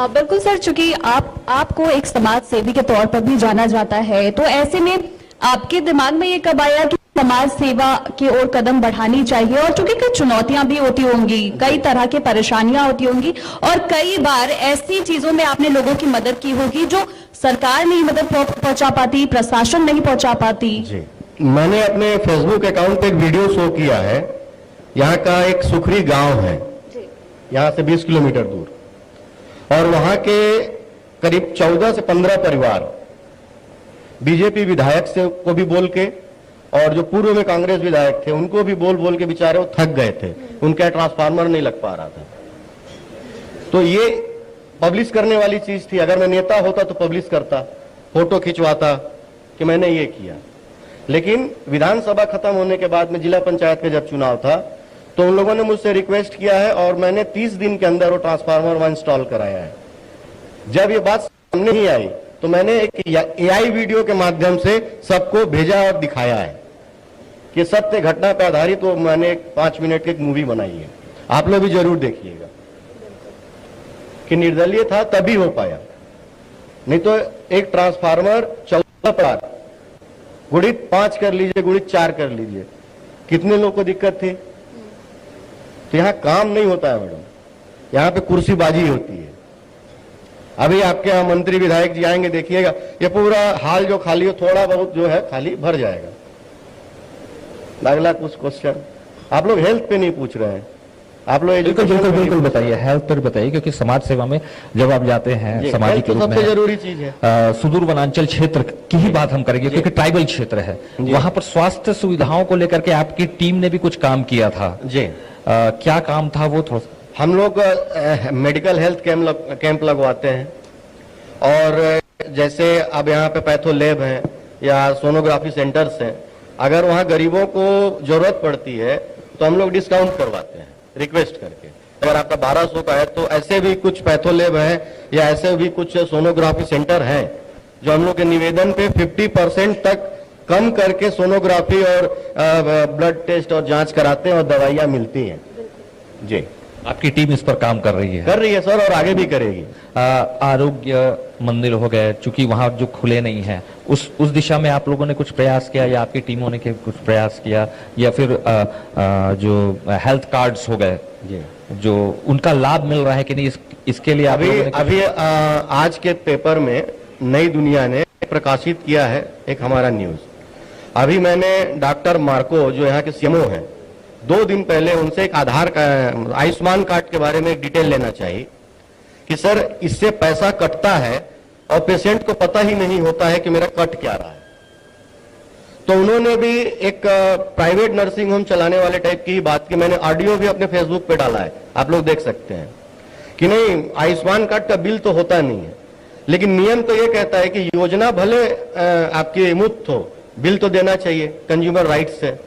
बिल्कुल सर, चूंकि आपको एक समाज सेवी के तौर पर भी जाना जाता है, तो ऐसे में आपके दिमाग में ये कब आया कि समाज सेवा की ओर कदम बढ़ानी चाहिए? और चूंकि कई चुनौतियां भी होती होंगी, कई तरह की परेशानियां होती होंगी, और कई बार ऐसी चीजों में आपने लोगों की मदद की होगी जो सरकार नहीं मदद पहुंचा पाती, प्रशासन नहीं पहुंचा पाती। जी, मैंने अपने फेसबुक अकाउंट पे एक वीडियो शो किया है। यहाँ का एक सुखरी गांव है, यहाँ से 20 किलोमीटर दूर, और वहां के करीब 14 से 15 परिवार बीजेपी विधायक से को भी बोल के, और जो पूर्व में कांग्रेस विधायक थे उनको भी बोल बोल के बेचारे वो थक गए थे, उनका ट्रांसफार्मर नहीं लग पा रहा था। तो ये पब्लिश करने वाली चीज थी। अगर मैं नेता होता तो पब्लिश करता, फोटो खिंचवाता कि मैंने ये किया। लेकिन विधानसभा खत्म होने के बाद में जिला पंचायत का जब चुनाव था, तो उन लोगों ने मुझसे रिक्वेस्ट किया है और मैंने 30 दिन के अंदर वो ट्रांसफार्मर वहां इंस्टॉल कराया है। जब ये बात सामने ही आई तो मैंने एक एआई वीडियो के माध्यम से सबको भेजा और दिखाया है कि सत्य घटना पर आधारित वो मैंने 5 मिनट की एक मूवी बनाई है। आप लोग भी जरूर देखिएगा कि निर्दलीय था तभी हो पाया, नहीं तो एक ट्रांसफार्मर 14 पड़ा, गुणित 5 कर लीजिए, गुणित 4 कर लीजिए, कितने लोगों को दिक्कत थी? तो यहां काम नहीं होता है मैडम, यहां पे कुर्सीबाजी होती है। अभी आपके यहाँ मंत्री विधायक जी आएंगे, देखिएगा ये पूरा हाल जो खाली हो, थोड़ा बहुत जो है खाली भर जाएगा। अगला कुछ क्वेश्चन आप लोग हेल्थ पे नहीं पूछ रहे हैं, आप लोग बिल्कुल बताइए, हेल्थ पर बताइए, क्योंकि समाज सेवा में जब आप जाते हैं सामाजिक रूप में सबसे जरूरी चीज है। सुदूर वनांचल क्षेत्र की ही बात हम करेंगे क्योंकि ट्राइबल क्षेत्र है, वहां पर स्वास्थ्य सुविधाओं को लेकर के आपकी टीम ने भी कुछ काम किया था जी। क्या काम था वो? थोड़ा हम लोग मेडिकल हेल्थ कैंप लगवाते हैं, और जैसे अब यहाँ पे पैथो लैब है या सोनोग्राफी सेंटर्स हैं, अगर वहाँ गरीबों को जरूरत पड़ती है तो हम लोग डिस्काउंट करवाते हैं रिक्वेस्ट करके। अगर आपका 1200 का है तो ऐसे भी कुछ पैथो लैब है या ऐसे भी कुछ सोनोग्राफी सेंटर हैं जो हम लोग के निवेदन पे 50% तक कम करके सोनोग्राफी और ब्लड टेस्ट और जांच कराते हैं और दवाइयां मिलती हैं। जी, आपकी टीम इस पर काम कर रही है सर, और आगे भी करेगी। आरोग्य मंदिर हो गए, चूंकि वहां जो खुले नहीं है, उस दिशा में आप लोगों ने कुछ प्रयास किया या आपकी टीमों ने कुछ प्रयास किया, या फिर जो हेल्थ कार्ड्स हो गए जो उनका लाभ मिल रहा है कि नहीं, इसके लिए अभी आज के पेपर में नई दुनिया ने प्रकाशित किया है एक हमारा न्यूज। अभी मैंने डॉक्टर मार्को जो यहाँ के सीएमओ हैं, 2 दिन पहले उनसे एक आयुष्मान कार्ड के बारे में एक डिटेल लेना चाहिए कि सर इससे पैसा कटता है और पेशेंट को पता ही नहीं होता है कि मेरा कट क्या रहा है। तो उन्होंने भी एक प्राइवेट नर्सिंग होम चलाने वाले टाइप की बात की, मैंने ऑडियो भी अपने फेसबुक पे डाला है, आप लोग देख सकते हैं कि नहीं आयुष्मान कार्ड का बिल तो होता नहीं है, लेकिन नियम तो ये कहता है कि योजना भले आपकी मुफ्त हो, बिल तो देना चाहिए, कंज्यूमर राइट्स है।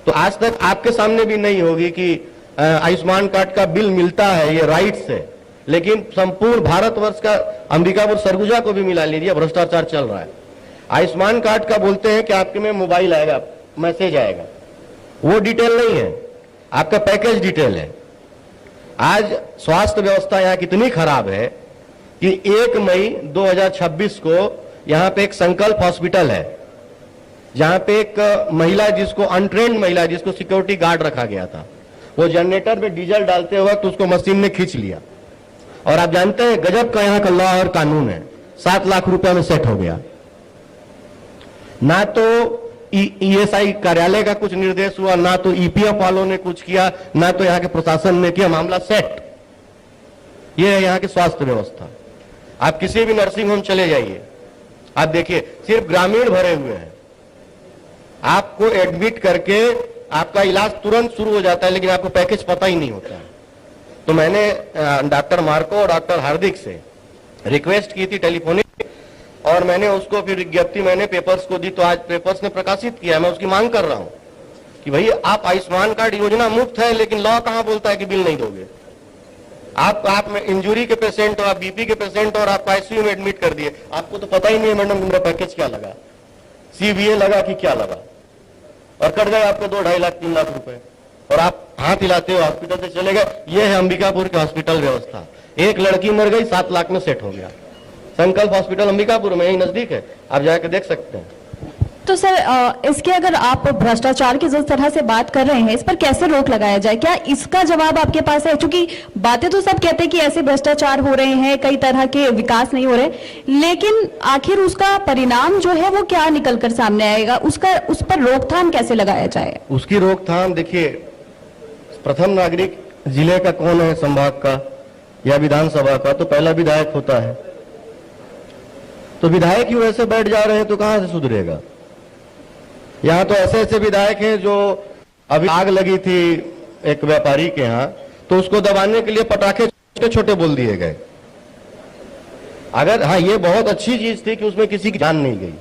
तो आज तक आपके सामने भी नहीं होगी कि आयुष्मान कार्ड का बिल मिलता है, ये राइट्स है, लेकिन संपूर्ण भारतवर्ष का अंबिकापुर सरगुजा को भी मिला लीजिए, भ्रष्टाचार चल रहा है। आयुष्मान कार्ड का बोलते हैं कि आपके में मोबाइल आएगा, मैसेज आएगा, वो डिटेल नहीं है, आपका पैकेज डिटेल है। आज स्वास्थ्य व्यवस्था यहाँ कितनी खराब है कि 1 मई 2026 को यहाँ पे एक संकल्प हॉस्पिटल है, जहां पे एक महिला, जिसको अनट्रेंड महिला, जिसको सिक्योरिटी गार्ड रखा गया था, वो जनरेटर में डीजल डालते वक्त उसको मशीन ने खींच लिया। और आप जानते हैं गजब का यहाँ का लॉ और कानून है, 7 लाख रुपए में सेट हो गया। ना तो ईएसआई कार्यालय का कुछ निर्देश हुआ, ना तो ईपीएफ वालों ने कुछ किया, ना तो यहाँ के प्रशासन ने किया, मामला सेट। ये है यहाँ की स्वास्थ्य व्यवस्था। आप किसी भी नर्सिंग होम चले जाइए, आप देखिए सिर्फ ग्रामीण भरे हुए हैं। आपको एडमिट करके आपका इलाज तुरंत शुरू हो जाता है, लेकिन आपको पैकेज पता ही नहीं होता है। तो मैंने डॉक्टर मार्को और डॉक्टर हार्दिक से रिक्वेस्ट की थी टेलीफोनिक, और मैंने उसको फिर विज्ञप्ति मैंने पेपर्स को दी, तो आज पेपर्स ने प्रकाशित किया। मैं उसकी मांग कर रहा हूं कि भाई आप आयुष्मान कार्ड योजना मुफ्त है, लेकिन लॉ कहां बोलता है कि बिल नहीं दोगे। आप में इंजुरी के पेशेंट हो, आप बीपी के पेशेंट हो, और आप आईसीयू में एडमिट कर दिए, आपको तो पता ही नहीं है मैडम मेरा पैकेज क्या लगा, सीवीए लगा कि क्या लगा, और कट गए आपके 2-2.5 लाख 3 लाख रुपए, और आप हाथ हिलाते हो हॉस्पिटल से चले गए। ये है अंबिकापुर की हॉस्पिटल व्यवस्था। एक लड़की मर गई, 7 लाख में सेट हो गया। संकल्प हॉस्पिटल अंबिकापुर में, यही नजदीक है, आप जाकर देख सकते हैं। तो सर इसके अगर आप भ्रष्टाचार की जिस तरह से बात कर रहे हैं, इस पर कैसे रोक लगाया जाए? क्या इसका जवाब आपके पास है? क्योंकि बातें तो सब कहते हैं कि ऐसे भ्रष्टाचार हो रहे हैं, कई तरह के विकास नहीं हो रहे, लेकिन आखिर उसका परिणाम जो है वो क्या निकल कर सामने आएगा? उस पर रोकथाम कैसे लगाया जाए? उसकी रोकथाम देखिए, प्रथम नागरिक जिले का कौन है, संभाग का या विधानसभा का? तो पहला विधायक होता है। तो विधायक ही वैसे बैठ जा रहे हैं तो कहां से सुधरेगा? यहाँ तो ऐसे ऐसे विधायक हैं जो, अभी आग लगी थी एक व्यापारी के यहाँ, तो उसको दबाने के लिए पटाखे छोटे छोटे बोल दिए गए। अगर हाँ, ये बहुत अच्छी चीज थी कि उसमें किसी की जान नहीं गई,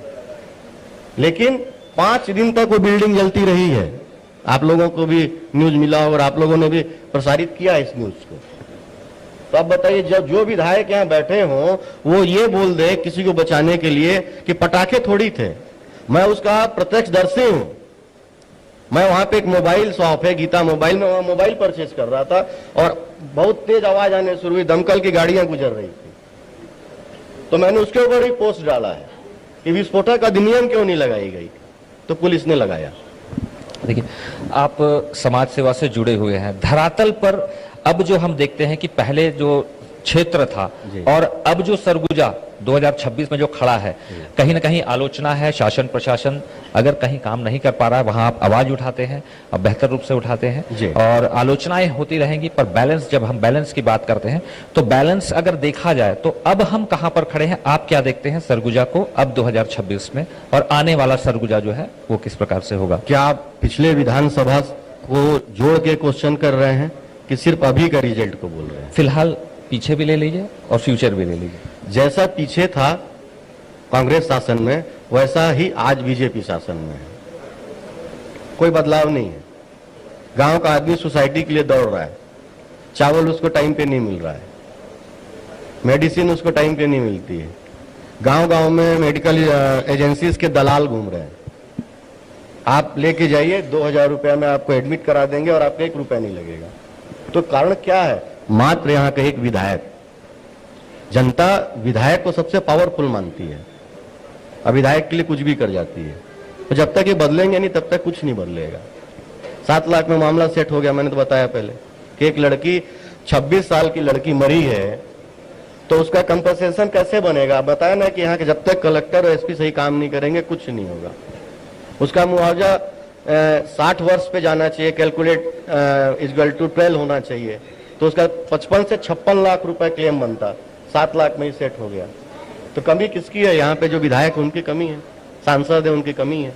लेकिन 5 दिन तक वो बिल्डिंग जलती रही है। आप लोगों को भी न्यूज मिला और आप लोगों ने भी प्रसारित किया इस न्यूज को। तो आप बताइए, जब जो विधायक यहाँ बैठे हों वो ये बोल दे किसी को बचाने के लिए कि पटाखे थोड़ी थे। मैं उसका प्रत्यक्षदर्शी हूं। मैं वहां पे एक मोबाइल शॉप है, गीता मोबाइल में, वहां मोबाइल परचेज कर रहा था और बहुत तेज आवाज आने शुरू हुई, दमकल की गाड़ियां गुजर रही थी। तो मैंने उसके ऊपर ही पोस्ट डाला है कि विस्फोटक अधिनियम क्यों नहीं लगाई गई, तो पुलिस ने लगाया। देखिए, आप समाज सेवा से जुड़े हुए हैं, धरातल पर अब जो हम देखते हैं कि पहले जो क्षेत्र था और अब जो सरगुजा 2026 में जो खड़ा है, कहीं ना कहीं आलोचना है। शासन प्रशासन अगर कहीं काम नहीं कर पा रहा है, वहां आप आवाज उठाते हैं और बेहतर रूप से उठाते हैं, और आलोचनाएं होती रहेंगी। पर बैलेंस, जब हम बैलेंस की बात करते हैं तो बैलेंस अगर देखा जाए तो अब हम कहां पर खड़े हैं? आप क्या देखते हैं सरगुजा को अब 2026 में, और आने वाला सरगुजा जो है वो किस प्रकार से होगा? क्या आप पिछले विधानसभा को जोड़ के क्वेश्चन कर रहे हैं कि सिर्फ अभी का रिजल्ट को बोल रहे हैं? फिलहाल पीछे भी ले लीजिए और फ्यूचर भी ले लीजिए। जैसा पीछे था कांग्रेस शासन में, वैसा ही आज बीजेपी शासन में है। कोई बदलाव नहीं है। गांव का आदमी सोसाइटी के लिए दौड़ रहा है, चावल उसको टाइम पे नहीं मिल रहा है, मेडिसिन उसको टाइम पे नहीं मिलती है। गांव गांव में मेडिकल एजेंसीज के दलाल घूम रहे हैं। आप लेके जाइए, 2000 रुपया में आपको एडमिट करा देंगे और आपको 1 रुपया नहीं लगेगा। तो कारण क्या है? मात्र यहाँ का एक विधायक। जनता विधायक को सबसे पावरफुल मानती है, अब विधायक के लिए कुछ भी कर जाती है। तो जब तक ये बदलेंगे नहीं तब तक कुछ नहीं बदलेगा। 7 लाख में मामला सेट हो गया। मैंने तो बताया पहले कि एक लड़की, 26 साल की लड़की मरी है, तो उसका कंपनसेशन कैसे बनेगा? बताया ना कि यहाँ के जब तक कलेक्टर और एसपी सही काम नहीं करेंगे कुछ नहीं होगा। उसका मुआवजा 60 वर्ष पे जाना चाहिए, कैलकुलेट इक्वल टू 12 होना चाहिए, तो उसका 55 से 56 लाख रुपए क्लेम बनता, 7 लाख में ही सेट हो गया। तो कमी किसकी है? यहाँ पे जो विधायक उनकी कमी है, सांसद है उनकी कमी है।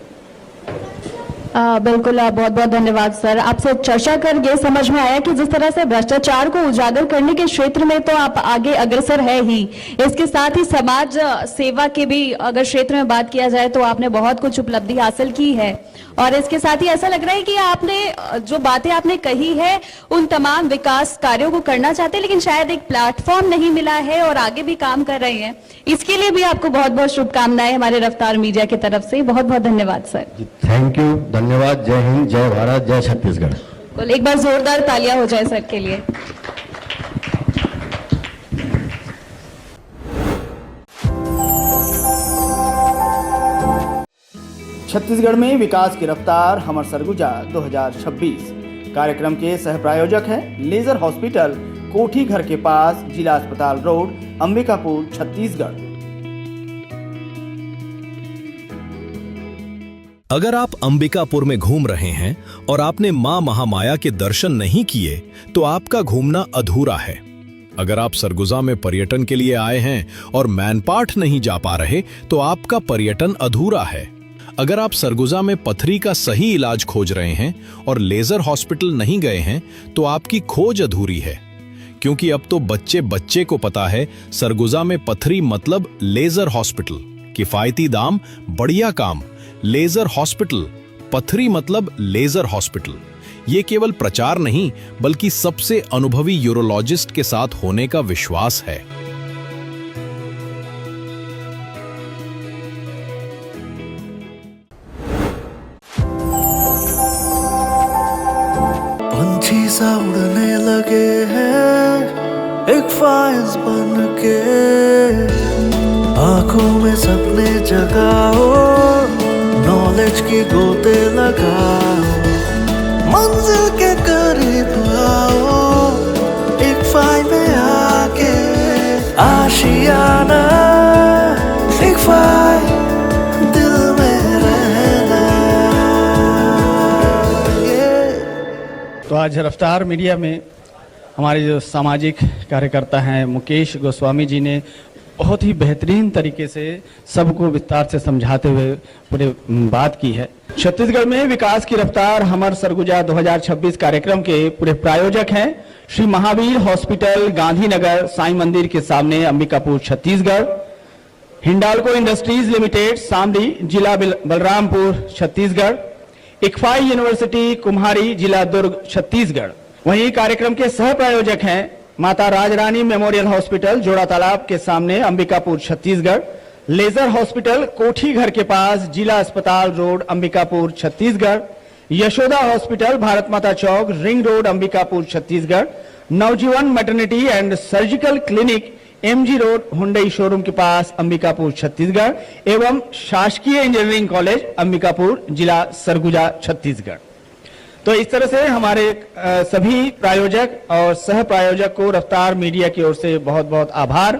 बिल्कुल, बहुत बहुत धन्यवाद सर। आपसे चर्चा कर ये समझ में आया कि जिस तरह से भ्रष्टाचार को उजागर करने के क्षेत्र में तो आप आगे अग्रसर है ही, इसके साथ ही समाज सेवा के भी अगर क्षेत्र में बात किया जाए तो आपने बहुत कुछ उपलब्धि हासिल की है। और इसके साथ ही ऐसा लग रहा है कि आपने जो बातें आपने कही है उन तमाम विकास कार्यों को करना चाहते हैं, लेकिन शायद एक प्लेटफॉर्म नहीं मिला है और आगे भी काम कर रहे हैं। इसके लिए भी आपको बहुत बहुत शुभकामनाएं हमारे रफ्तार मीडिया की तरफ से। बहुत बहुत धन्यवाद सर। थैंक यू, धन्यवाद। जय हिंद, जय भारत, जय छत्तीसगढ़। बिल्कुल, एक बार जोरदार तालियां हो जाए सर के लिए। छत्तीसगढ़ में विकास की रफ्तार हमर सरगुजा 2026 कार्यक्रम के सह प्रायोजक हैं लेजर हॉस्पिटल, कोठी घर के पास, जिला अस्पताल रोड, अंबिकापुर, छत्तीसगढ़। अगर आप अंबिकापुर में घूम रहे हैं और आपने मां महामाया के दर्शन नहीं किए तो आपका घूमना अधूरा है। अगर आप सरगुजा में पर्यटन के लिए आए हैं और मैनपाट नहीं जा पा रहे तो आपका पर्यटन अधूरा है। अगर आप सरगुजा में पथरी का सही इलाज खोज रहे हैं और लेजर हॉस्पिटल नहीं गए हैं तो आपकी खोज अधूरी है, क्योंकि अब तो बच्चे बच्चे को पता है सरगुजा में पथरी मतलब लेजर हॉस्पिटल, किफायती दाम, बढ़िया काम। लेजर हॉस्पिटल, पथरी मतलब लेजर हॉस्पिटल। ये केवल प्रचार नहीं बल्कि सबसे अनुभवी यूरोलॉजिस्ट के साथ होने का विश्वास है। पंछी सा उड़ने लगे हैं एक ख्वाहिश बन के, आंखों में सपने जगाओ, नॉलेज की गोते लगाओ, मंजिल के करीब आओ, एक फाइल में आके आशियाना, एक फाइल दिल में रहना। तो आज रफ्तार मीडिया में हमारे जो सामाजिक कार्यकर्ता हैं मुकेश गोस्वामी जी ने बहुत ही बेहतरीन तरीके से सबको विस्तार से समझाते हुए पूरे बात की है। छत्तीसगढ़ में विकास की रफ्तार हमर सरगुजा 2026 कार्यक्रम के पूरे प्रायोजक हैं श्री महावीर हॉस्पिटल, गांधीनगर, साईं मंदिर के सामने, अंबिकापुर, छत्तीसगढ़। हिंडाल्को इंडस्ट्रीज लिमिटेड, सामरी, जिला बलरामपुर, छत्तीसगढ़। इक्फाई यूनिवर्सिटी, कुम्हारी, जिला दुर्ग, छत्तीसगढ़। वहीं कार्यक्रम के सह प्रायोजक हैं माता राजरानी मेमोरियल हॉस्पिटल, जोड़ा तालाब के सामने, अंबिकापुर, छत्तीसगढ़। लेजर हॉस्पिटल, कोठी घर के पास, जिला अस्पताल road, Ambikapur, Chhattisgarh. Yashoda hospital, Bharat Mata Chowk, ring road, Ambikapur, Chhattisgarh. Navjeevan maternity and surgical clinic, MG road, Hyundai showroom के पास, अंबिकापुर, छत्तीसगढ़। एवं शासकीय इंजीनियरिंग कॉलेज, अंबिकापुर, जिला सरगुजा, छत्तीसगढ़। तो इस तरह से हमारे सभी प्रायोजक और सह प्रायोजक को रफ्तार मीडिया की ओर से बहुत बहुत आभार।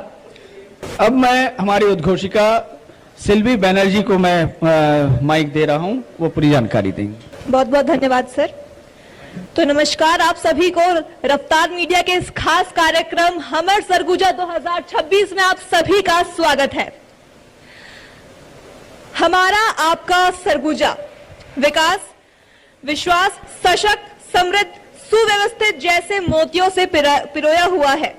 अब मैं हमारी उद्घोषिका सिल्वी बनर्जी को मैं माइक दे रहा हूं, वो पूरी जानकारी देंगे। बहुत बहुत धन्यवाद सर। तो नमस्कार आप सभी को, रफ्तार मीडिया के इस खास कार्यक्रम हमर सरगुजा 2026 में आप सभी का स्वागत है। हमारा आपका सरगुजा विकास, विश्वास, सशक्त, समृद्ध, सुव्यवस्थित जैसे मोतियों से पिरोया हुआ है।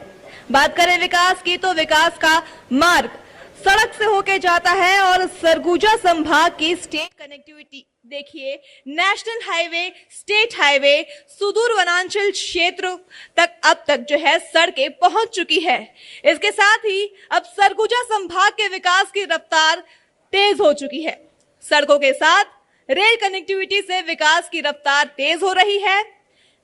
बात करें विकास की तो विकास का मार्ग सड़क से होके जाता है और सरगुजा संभाग की स्टेट कनेक्टिविटी देखिए, नेशनल हाईवे, स्टेट हाईवे, सुदूर वनांचल क्षेत्र तक अब तक जो है सड़कें पहुंच चुकी है। इसके साथ ही अब सरगुजा संभाग के विकास की रफ्तार तेज हो चुकी है। सड़कों के साथ रेल कनेक्टिविटी से विकास की रफ्तार तेज हो रही है।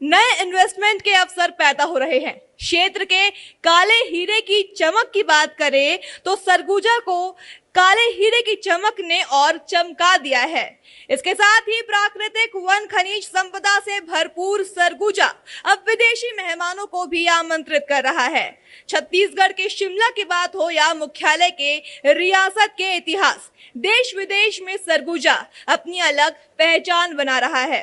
नए इन्वेस्टमेंट के अवसर पैदा हो रहे हैं। क्षेत्र के काले हीरे की चमक की बात करें तो सरगुजा को काले हीरे की चमक ने और चमका दिया है। इसके साथ ही प्राकृतिक वन खनिज संपदा से भरपूर सरगुजा अब विदेशी मेहमानों को भी आमंत्रित कर रहा है। छत्तीसगढ़ के शिमला की बात हो या मुख्यालय के रियासत के इतिहास, देश विदेश में सरगुजा अपनी अलग पहचान बना रहा है।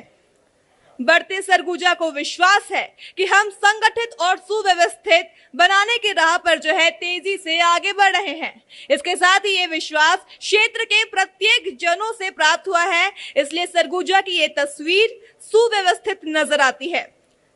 बढ़ते सरगुजा को विश्वास है कि हम संगठित और सुव्यवस्थित बनाने की राह पर जो है तेजी से आगे बढ़ रहे हैं। इसके साथ ही ये विश्वास क्षेत्र के प्रत्येक जनों से प्राप्त हुआ है, इसलिए सरगुजा की ये तस्वीर सुव्यवस्थित नजर आती है।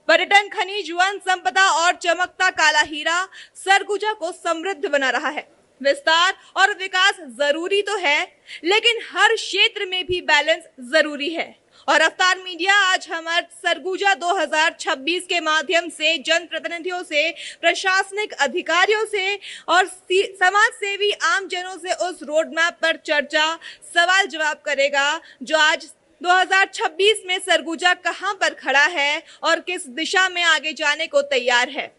पर्यटन, खनिज, वन संपदा और चमकता काला हीरा सरगुजा को समृद्ध बना रहा है। विस्तार और विकास जरूरी तो है, लेकिन हर क्षेत्र में भी बैलेंस जरूरी है। और अवतार मीडिया आज हमारे सरगुजा 2026 के माध्यम से जनप्रतिनिधियों से, प्रशासनिक अधिकारियों से और समाज सेवी आम जनों से उस रोड मैप पर चर्चा, सवाल जवाब करेगा जो आज 2026 में सरगुजा कहां पर खड़ा है और किस दिशा में आगे जाने को तैयार है।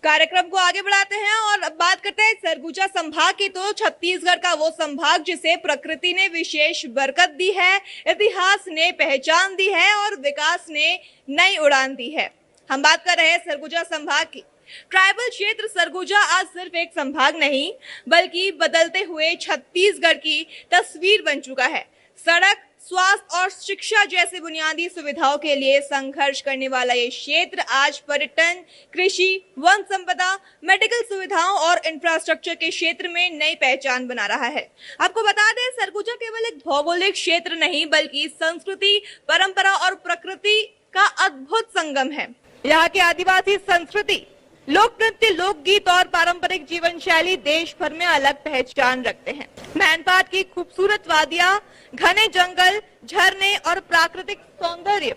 कार्यक्रम को आगे बढ़ाते हैं और अब बात करते हैं सरगुजा संभाग की। तो छत्तीसगढ़ का वो संभाग जिसे प्रकृति ने विशेष बरकत दी है, इतिहास ने पहचान दी है और विकास ने नई उड़ान दी है। हम बात कर रहे हैं सरगुजा संभाग की। ट्राइबल क्षेत्र सरगुजा आज सिर्फ एक संभाग नहीं बल्कि बदलते हुए छत्तीसगढ़ की तस्वीर बन चुका है। सड़क, स्वास्थ्य और शिक्षा जैसी बुनियादी सुविधाओं के लिए संघर्ष करने वाला ये क्षेत्र आज पर्यटन, कृषि, वन संपदा, मेडिकल सुविधाओं और इंफ्रास्ट्रक्चर के क्षेत्र में नई पहचान बना रहा है। आपको बता दें, सरगुजा केवल एक भौगोलिक क्षेत्र नहीं बल्कि संस्कृति, परंपरा और प्रकृति का अद्भुत संगम है। यहाँ की आदिवासी संस्कृति, लोक नृत्य, लोकगीत और पारंपरिक जीवन शैली देश भर में अलग पहचान रखते हैं। मैनपाट की खूबसूरत वादियां, घने जंगल, झरने और प्राकृतिक सौंदर्य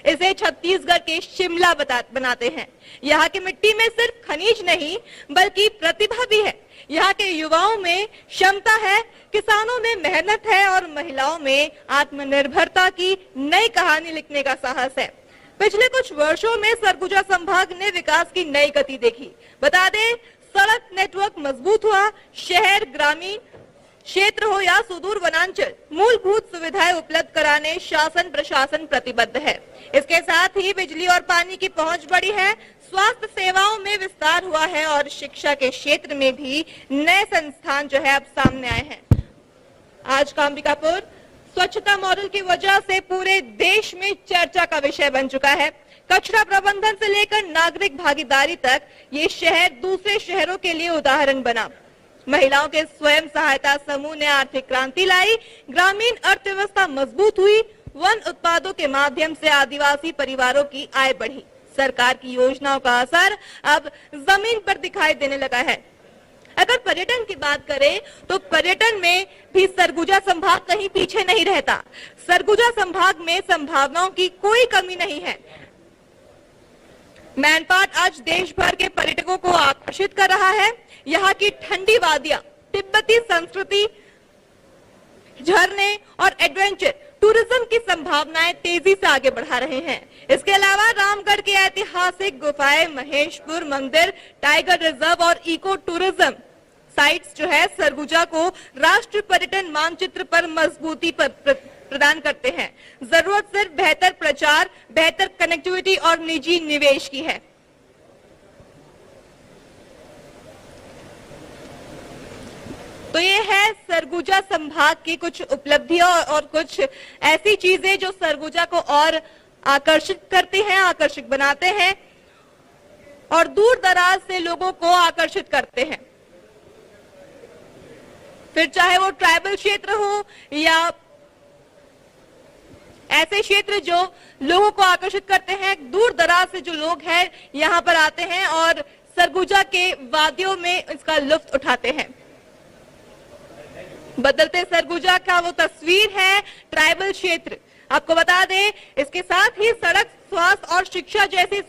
इसे छत्तीसगढ़ के शिमला बनाते हैं। यहाँ की मिट्टी में सिर्फ खनिज नहीं बल्कि प्रतिभा भी है। यहाँ के युवाओं में क्षमता है, किसानों में मेहनत है और महिलाओं में आत्मनिर्भरता की नई कहानी लिखने का साहस है। पिछले कुछ वर्षों में सरगुजा संभाग ने विकास की नई गति देखी। बता दें, सड़क नेटवर्क मजबूत हुआ, शहर, ग्रामीण क्षेत्र हो या सुदूर वनांचल, मूलभूत सुविधाएं उपलब्ध कराने शासन प्रशासन प्रतिबद्ध है। इसके साथ ही बिजली और पानी की पहुंच बढ़ी है, स्वास्थ्य सेवाओं में विस्तार हुआ है और शिक्षा के क्षेत्र में भी नए संस्थान जो है अब सामने आए हैं। आज का अंबिकापुर स्वच्छता मॉडल की वजह से पूरे देश में चर्चा का विषय बन चुका है। कचरा प्रबंधन से लेकर नागरिक भागीदारी तक ये शहर दूसरे शहरों के लिए उदाहरण बना। महिलाओं के स्वयं सहायता समूह ने आर्थिक क्रांति लाई, ग्रामीण अर्थव्यवस्था मजबूत हुई, वन उत्पादों के माध्यम से आदिवासी परिवारों की आय बढ़ी। सरकार की योजनाओं का असर अब जमीन पर दिखाई देने लगा है। अगर पर्यटन की बात करें तो पर्यटन में भी सरगुजा संभाग कहीं पीछे नहीं रहता। सरगुजा संभाग में संभावनाओं की कोई कमी नहीं है। मैनपाट आज देश भर के पर्यटकों को आकर्षित कर रहा है। यहाँ की ठंडी वादियां, तिब्बती संस्कृति, झरने और एडवेंचर टूरिज्म की संभावनाएं तेजी से आगे बढ़ा रहे हैं। इसके अलावा रामगढ़ की ऐतिहासिक गुफाएं, महेशपुर मंदिर, टाइगर रिजर्व और इको टूरिज्म साइट्स जो है सरगुजा को राष्ट्रीय पर्यटन मानचित्र पर मजबूती प्रदान करते हैं। जरूरत सिर्फ बेहतर प्रचार, बेहतर कनेक्टिविटी और निजी निवेश की है। तो ये है सरगुजा संभाग की कुछ उपलब्धियां और कुछ ऐसी चीजें जो सरगुजा को और आकर्षित करती हैं, आकर्षित बनाते हैं और दूर दराज से लोगों को आकर्षित करते हैं। फिर चाहे वो ट्राइबल क्षेत्र हो या ऐसे क्षेत्र जो लोगों को आकर्षित करते हैं, दूर दराज से जो लोग हैं यहाँ पर आते हैं और सरगुजा के वादियों में इसका लुत्फ उठाते हैं। बदलते सरगुजा का वो तस्वीर है ट्राइबल क्षेत्र। आपको बता दें, इसके साथ ही सड़क, स्वास्थ्य और शिक्षा जैसी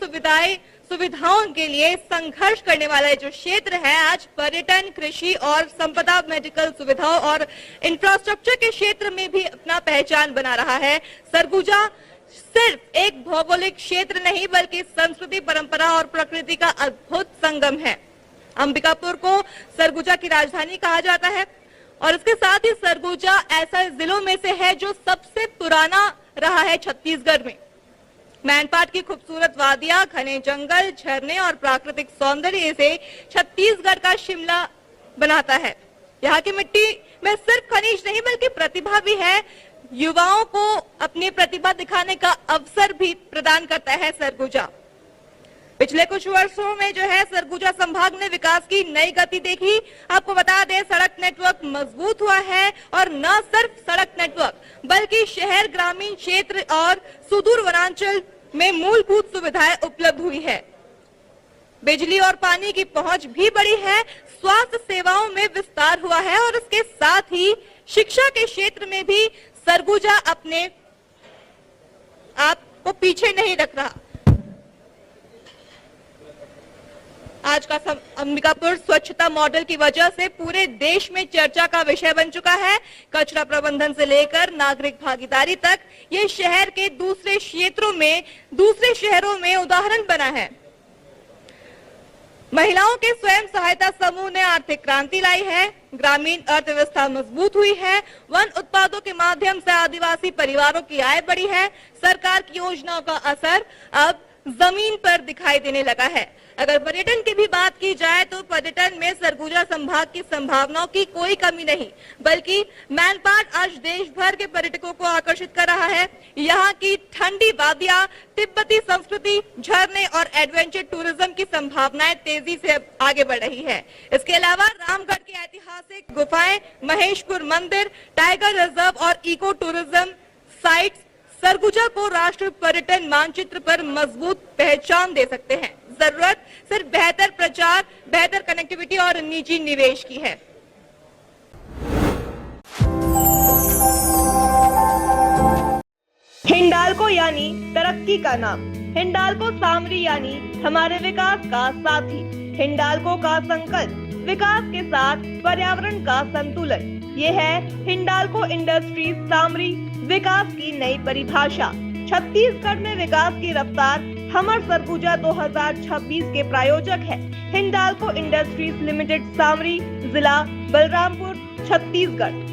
सुविधाओं के लिए संघर्ष करने वाला जो क्षेत्र है आज पर्यटन, कृषि और संपदा, मेडिकल सुविधाओं और इंफ्रास्ट्रक्चर के क्षेत्र में भी अपना पहचान बना रहा है। सरगुजा सिर्फ एक भौगोलिक क्षेत्र नहीं बल्कि संस्कृति, परंपरा और प्रकृति का अद्भुत संगम है। अंबिकापुर को सरगुजा की राजधानी कहा जाता है और इसके साथ ही सरगुजा ऐसा जिलों में से है जो सबसे पुराना रहा है छत्तीसगढ़ में। मैनपाट की खूबसूरत वादियां, घने जंगल, झरने और प्राकृतिक सौंदर्य से छत्तीसगढ़ का शिमला बनाता है। यहाँ की मिट्टी में सिर्फ खनिज नहीं बल्कि प्रतिभा भी है। युवाओं को अपनी प्रतिभा दिखाने का अवसर भी प्रदान करता है सरगुजा। पिछले कुछ वर्षों में जो है सरगुजा संभाग ने विकास की नई गति देखी। आपको बता दें, सड़क नेटवर्क मजबूत हुआ है और न सिर्फ सड़क नेटवर्क बल्कि शहर, ग्रामीण क्षेत्र और सुदूर वनांचल में मूलभूत सुविधाएं उपलब्ध हुई है। बिजली और पानी की पहुंच भी बढ़ी है, स्वास्थ्य सेवाओं में विस्तार हुआ है और इसके साथ ही शिक्षा के क्षेत्र में भी सरगुजा अपने आप को पीछे नहीं रख रहा। आज का अंबिकापुर स्वच्छता मॉडल की वजह से पूरे देश में चर्चा का विषय बन चुका है। कचरा प्रबंधन से लेकर नागरिक भागीदारी तक ये शहर के दूसरे शहरों में उदाहरण बना है। महिलाओं के स्वयं सहायता समूह ने आर्थिक क्रांति लाई है, ग्रामीण अर्थव्यवस्था मजबूत हुई है, वन उत्पादों के माध्यम से आदिवासी परिवारों की आय बढ़ी है। सरकार की योजनाओं का असर अब जमीन पर दिखाई देने लगा है। अगर पर्यटन की भी बात की जाए तो पर्यटन में सरगुजा संभाग की संभावनाओं की कोई कमी नहीं, बल्कि मैनपाट आज देश भर के पर्यटकों को आकर्षित कर रहा है। यहाँ की ठंडी वादियां, तिब्बती संस्कृति, झरने और एडवेंचर टूरिज्म की संभावनाएं तेजी से आगे बढ़ रही है। इसके अलावा रामगढ़ की ऐतिहासिक गुफाएं, महेशपुर मंदिर, टाइगर रिजर्व और इको टूरिज्म साइट्स सरगुजा को राष्ट्रीय पर्यटन मानचित्र पर मजबूत पहचान दे सकते हैं। जरूरत सिर्फ बेहतर प्रचार, बेहतर कनेक्टिविटी और निजी निवेश की है। हिंडाल्को यानी तरक्की का नाम, हिंडाल्को सामरी यानी हमारे विकास का साथी। हिंडाल्को का संकल्प विकास के साथ पर्यावरण का संतुलन, ये है हिंडाल्को इंडस्ट्रीज सामरी विकास की नई परिभाषा। छत्तीसगढ़ में विकास की रफ्तार हमर सरगुजा 2026 के प्रायोजक है। हिंडाल्को इंडस्ट्रीज लिमिटेड सामरी, जिला बलरामपुर, छत्तीसगढ़।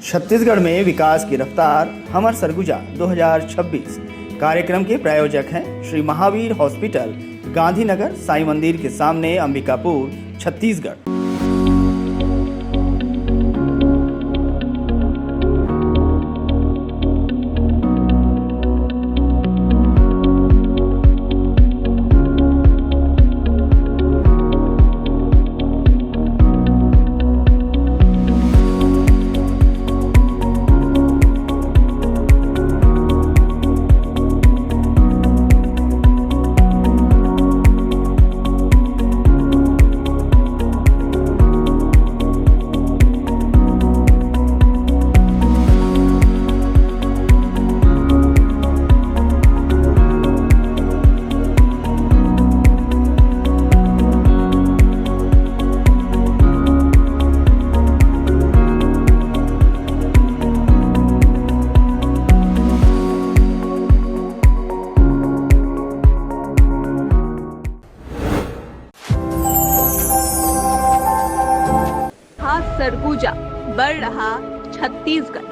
छत्तीसगढ़ में विकास की रफ्तार हमर सरगुजा 2026 कार्यक्रम के प्रायोजक हैं श्री महावीर हॉस्पिटल, गांधीनगर, साईं मंदिर के सामने, अंबिकापुर, छत्तीसगढ़। सरगुजा बढ़ रहा छत्तीसगढ़,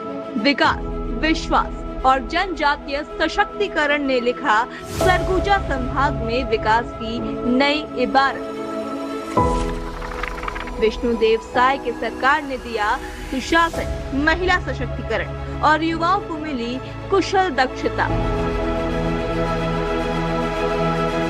विकास, विश्वास और जनजातीय सशक्तिकरण ने लिखा सरगुजा संभाग में विकास की नई इबारत। विष्णुदेव साय की सरकार ने दिया सुशासन, महिला सशक्तिकरण और युवाओं को मिली कुशल दक्षता।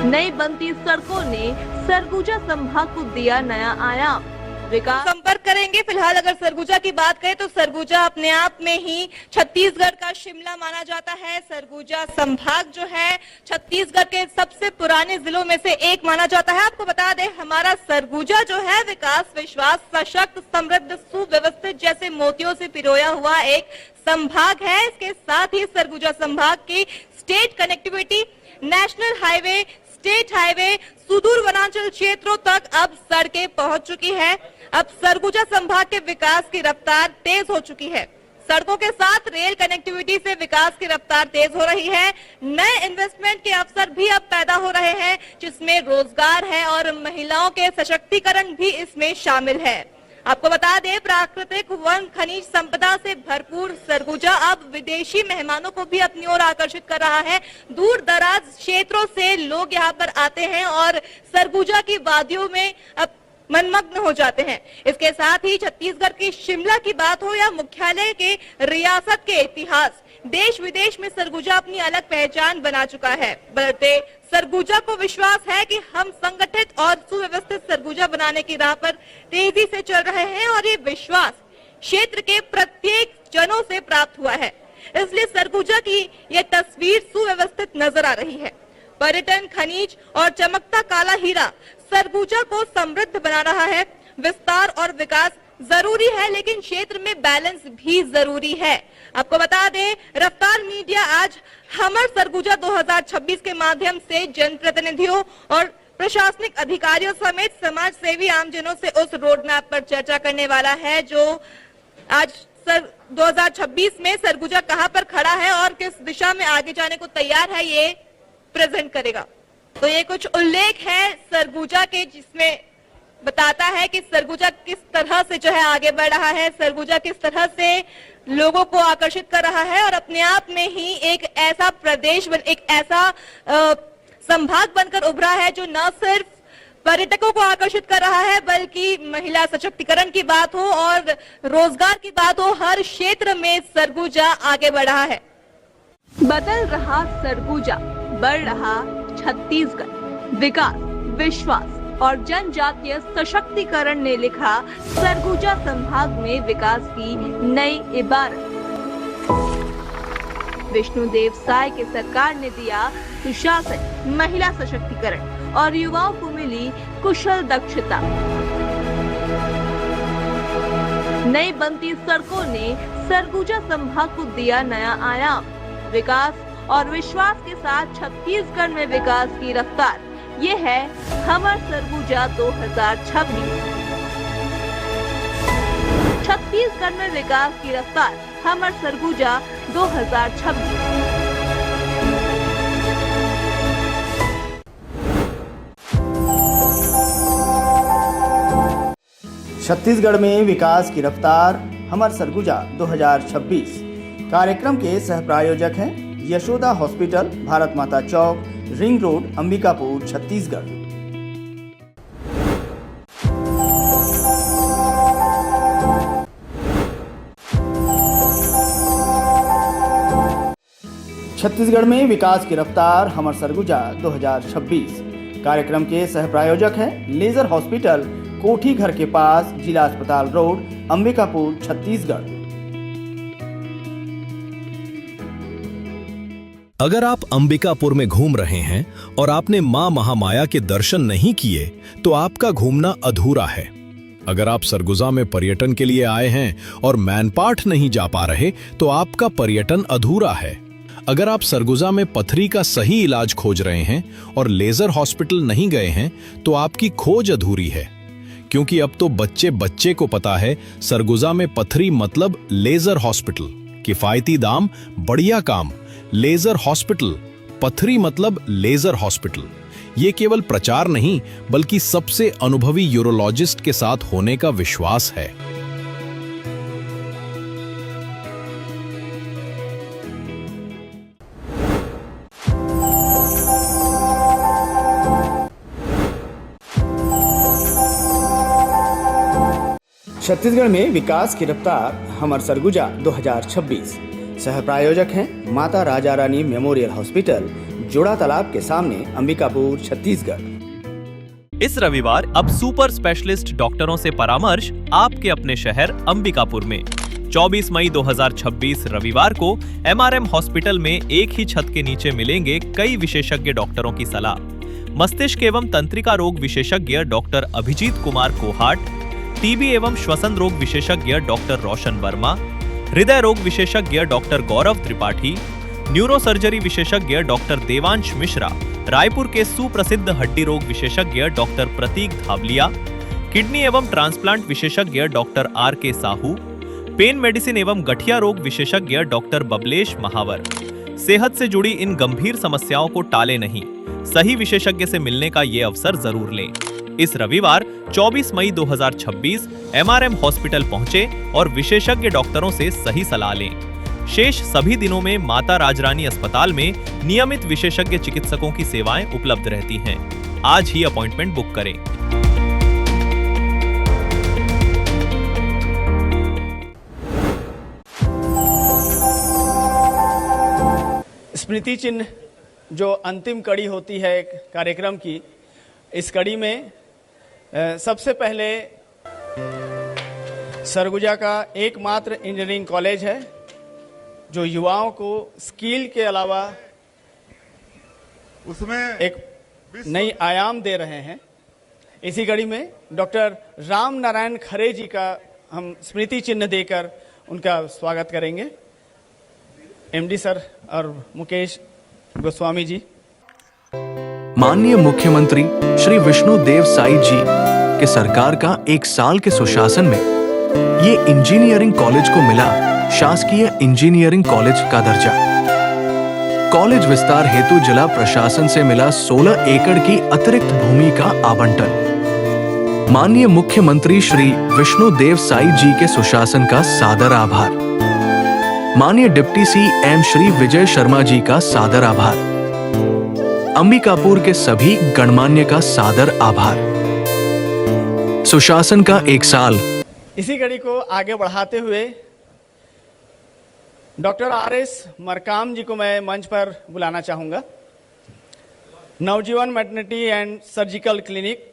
नई बनती सड़कों ने सरगुजा संभाग को दिया नया आयाम। विकास संपर्क करेंगे। फिलहाल अगर सरगुजा की बात करें तो सरगुजा अपने आप में ही छत्तीसगढ़ का शिमला माना जाता है। सरगुजा संभाग जो है छत्तीसगढ़ के सबसे पुराने जिलों में से एक माना जाता है। आपको बता दें, हमारा सरगुजा जो है विकास, विश्वास, सशक्त, समृद्ध, सुव्यवस्थित जैसे मोतियों से पिरोया हुआ एक संभाग है। इसके साथ ही सरगुजा संभाग की state connectivity, national highway, state highway, सुदूर वनांचल क्षेत्रों तक अब सड़कें पहुंच चुकी है। अब सरगुजा संभाग के विकास की रफ्तार तेज हो चुकी है। सड़कों के साथ रेल कनेक्टिविटी से विकास की रफ्तार तेज हो रही है। नए इन्वेस्टमेंट के अवसर भी अब पैदा हो रहे हैं, जिसमें रोजगार है और महिलाओं के सशक्तिकरण भी इसमें शामिल है। आपको बता दें, प्राकृतिक वन खनिज संपदा से भरपूर सरगुजा अब विदेशी मेहमानों को भी अपनी ओर आकर्षित कर रहा है। दूर दराज क्षेत्रों से लोग यहाँ पर आते हैं और सरगुजा की वादियों में अब मनमग्न हो जाते हैं। इसके साथ ही छत्तीसगढ़ की शिमला की बात हो या मुख्यालय के रियासत के इतिहास, देश विदेश में सरगुजा अपनी अलग पहचान बना चुका है। बढ़ते सरगुजा को विश्वास है कि हम संगठित और सुव्यवस्थित सरगुजा बनाने की राह पर तेजी से चल रहे हैं और ये विश्वास क्षेत्र के प्रत्येक जनों से प्राप्त हुआ है। इसलिए सरगुजा की ये तस्वीर सुव्यवस्थित नजर आ रही है। पर्यटन, खनिज और चमकता काला हीरा सरगुजा को समृद्ध बना रहा है। विस्तार और विकास जरूरी है, लेकिन क्षेत्र में बैलेंस भी जरूरी है। आपको बता दें, रफ्तार मीडिया आज हमर सरगुजा 2026 के माध्यम से जनप्रतिनिधियों और प्रशासनिक अधिकारियों समेत समाज सेवी आमजनों से उस रोड मैप पर चर्चा करने वाला है जो आज 2026 में सरगुजा कहां पर खड़ा है और किस दिशा में आगे जाने को तैयार है, ये प्रेजेंट करेगा। तो ये कुछ उल्लेख है सरगुजा के, जिसमें बताता है कि सरगुजा किस तरह से जो है आगे बढ़ रहा है, सरगुजा किस तरह से लोगों को आकर्षित कर रहा है और अपने आप में ही एक ऐसा प्रदेश, एक ऐसा संभाग बनकर उभरा है जो न सिर्फ पर्यटकों को आकर्षित कर रहा है, बल्कि महिला सशक्तिकरण की बात हो और रोजगार की बात हो, हर क्षेत्र में सरगुजा आगे बढ़ रहा है। बदल रहा सरगुजा, बढ़ रहा छत्तीसगढ़, विकास, विश्वास और जनजातीय सशक्तिकरण ने लिखा सरगुजा संभाग में विकास की नई इबारत। विष्णुदेव साय के सरकार ने दिया सुशासन, महिला सशक्तिकरण और युवाओं को मिली कुशल दक्षता। नई बनती सड़कों ने सरगुजा संभाग को दिया नया आयाम। विकास और विश्वास के साथ छत्तीसगढ़ में विकास की रफ्तार, ये है हमर सरगुजा 2026। छत्तीसगढ़ में विकास की रफ्तार, हमर सरगुजा 2026। छत्तीसगढ़ में विकास की रफ्तार, हमर सरगुजा 2026 कार्यक्रम के सह प्रायोजक हैं Yashoda hospital, Bharat Mata Chowk, ring road, Ambikapur, Chhattisgarh. Chhattisgarh में विकास की रफ्तार, हमर सरगुजा 2026 कार्यक्रम के सह प्रायोजक हैं लेजर हॉस्पिटल, कोठी घर के पास, जिला अस्पताल रोड, अंबिकापुर, छत्तीसगढ़। अगर आप अंबिकापुर में घूम रहे हैं और आपने मां महामाया के दर्शन नहीं किए तो आपका घूमना अधूरा है। अगर आप सरगुजा में पर्यटन के लिए आए हैं और मैनपाट नहीं जा पा रहे तो आपका पर्यटन अधूरा है। अगर आप सरगुजा में पथरी का सही इलाज खोज रहे हैं और लेजर हॉस्पिटल नहीं गए हैं तो आपकी खोज अधूरी है, क्योंकि अब तो बच्चे बच्चे को पता है सरगुजा में पथरी मतलब लेजर हॉस्पिटल, किफायती दाम, बढ़िया काम। लेजर हॉस्पिटल, पथरी मतलब लेजर हॉस्पिटल। ये केवल प्रचार नहीं बल्कि सबसे अनुभवी यूरोलॉजिस्ट के साथ होने का विश्वास है। छत्तीसगढ़ में विकास की रफ्तार, हमर सरगुजा 2026 सह प्रायोजक हैं माता राजा रानी मेमोरियल हॉस्पिटल, जोड़ा तालाब के सामने, अंबिकापुर, छत्तीसगढ़। इस रविवार अब सुपर स्पेशलिस्ट डॉक्टरों से परामर्श आपके अपने शहर अंबिकापुर में। 24 मई 2026 रविवार को एमआरएम हॉस्पिटल में एक ही छत के नीचे मिलेंगे कई विशेषज्ञ डॉक्टरों की सलाह। मस्तिष्क एवं तंत्रिका रोग विशेषज्ञ डॉक्टर अभिजीत कुमार कोहाट, टीबी एवं श्वसन रोग विशेषज्ञ डॉक्टर रोशन वर्मा, हृदय रोग विशेषज्ञ डॉक्टर गौरव त्रिपाठी, न्यूरोसर्जरी विशेषज्ञ डॉक्टर देवांश मिश्रा, रायपुर के सुप्रसिद्ध हड्डी रोग विशेषज्ञ डॉक्टर प्रतीक धावलिया, किडनी एवं ट्रांसप्लांट विशेषज्ञ डॉक्टर आर के साहू, पेन मेडिसिन एवं गठिया रोग विशेषज्ञ डॉक्टर बबलेश महावर। सेहत से जुड़ी इन गंभीर समस्याओं को टाले नहीं, सही विशेषज्ञ से मिलने का ये अवसर जरूर लें। इस रविवार 24 मई 2026 एमआरएम हॉस्पिटल पहुंचे और विशेषज्ञ डॉक्टरों से सही सलाह लें। शेष सभी दिनों में माता राजरानी अस्पताल में नियमित विशेषज्ञ चिकित्सकों की सेवाएं उपलब्ध रहती हैं। आज ही अपॉइंटमेंट बुक करें। स्मृति चिन्ह जो अंतिम कड़ी होती है कार्यक्रम की, इस कड़ी में सबसे पहले सरगुजा का एकमात्र इंजीनियरिंग कॉलेज है जो युवाओं को स्किल के अलावा उसमें एक नई आयाम दे रहे हैं। इसी कड़ी में डॉक्टर राम नारायण खरे जी का हम स्मृति चिन्ह देकर उनका स्वागत करेंगे। एमडी सर और मुकेश गोस्वामी जी। माननीय मुख्यमंत्री श्री विष्णु देव साई जी के सरकार का एक साल के सुशासन में ये इंजीनियरिंग कॉलेज को मिला शासकीय इंजीनियरिंग कॉलेज का दर्जा। कॉलेज विस्तार हेतु जिला प्रशासन से मिला 16 एकड़ की अतिरिक्त भूमि का आवंटन। माननीय मुख्यमंत्री श्री विष्णु देव साई जी के सुशासन का सादर आभार। माननीय डिप्टी सीएम श्री विजय शर्मा जी का सादर आभार। अंबिकापुर के सभी गणमान्य का सादर आभार। सुशासन का एक साल। इसी कड़ी को आगे बढ़ाते हुए डॉक्टर आरएस मरकाम जी को मैं मंच पर बुलाना चाहूंगा। नवजीवन मैटरनिटी एंड सर्जिकल क्लिनिक,